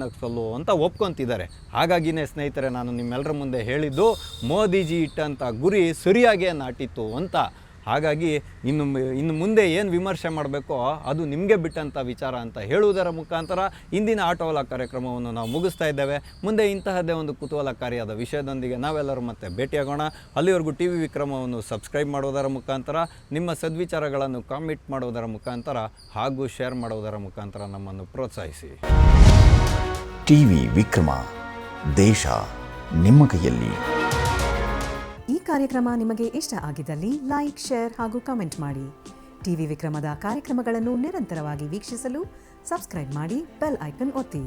ನಕ್ಸಲು ಅಂತ ಒಪ್ಕೊತಿದ್ದಾರೆ. ಹಾಗಾಗಿನೇ ಸ್ನೇಹಿತರೆ, ನಾನು ನಿಮ್ಮೆಲ್ಲರ ಮುಂದೆ ಹೇಳಿದ್ದು ಮೋದಿಜಿ ಇಟ್ಟಂಥ ಗುರಿ ಸರಿಯಾಗೇ ನಾಟಿತ್ತು ಅಂತ. ಹಾಗಾಗಿ ಇನ್ನು ಮುಂದೆ ಏನು ವಿಮರ್ಶೆ ಮಾಡಬೇಕೋ ಅದು ನಿಮಗೆ ಬಿಟ್ಟಂಥ ವಿಚಾರ ಅಂತ ಹೇಳುವುದರ ಮುಖಾಂತರ ಇಂದಿನ ಆಟೋಲ ಕಾರ್ಯಕ್ರಮವನ್ನು ನಾವು ಮುಗಿಸ್ತಾ ಇದ್ದೇವೆ. ಮುಂದೆ ಇಂತಹದ್ದೇ ಒಂದು ಕುತೂಹಲಕಾರಿಯಾದ ವಿಷಯದೊಂದಿಗೆ ನಾವೆಲ್ಲರೂ ಮತ್ತೆ ಭೇಟಿಯಾಗೋಣ. ಅಲ್ಲಿವರೆಗೂ ಟಿ ವಿ ವಿಕ್ರಮವನ್ನು ಸಬ್ಸ್ಕ್ರೈಬ್ ಮಾಡೋದರ ಮುಖಾಂತರ, ನಿಮ್ಮ ಸದ್ವಿಚಾರಗಳನ್ನು ಕಾಮೆಂಟ್ ಮಾಡೋದರ ಮುಖಾಂತರ ಹಾಗೂ ಶೇರ್ ಮಾಡೋದರ ಮುಖಾಂತರ ನಮ್ಮನ್ನು ಪ್ರೋತ್ಸಾಹಿಸಿ. ಟಿವಿ ವಿಕ್ರಮ, ದೇಶ ನಿಮ್ಮ ಕೈಯಲ್ಲಿ. ಈ ಕಾರ್ಯಕ್ರಮ ನಿಮಗೆ ಇಷ್ಟ ಆಗಿದ್ದಲ್ಲಿ ಲೈಕ್, ಶೇರ್ ಹಾಗೂ ಕಮೆಂಟ್ ಮಾಡಿ. ಟಿವಿ ವಿಕ್ರಮದ ಕಾರ್ಯಕ್ರಮಗಳನ್ನು ನಿರಂತರವಾಗಿ ವೀಕ್ಷಿಸಲು ಸಬ್ಸ್ಕ್ರೈಬ್ ಮಾಡಿ, ಬೆಲ್ ಐಕನ್ ಒತ್ತಿ.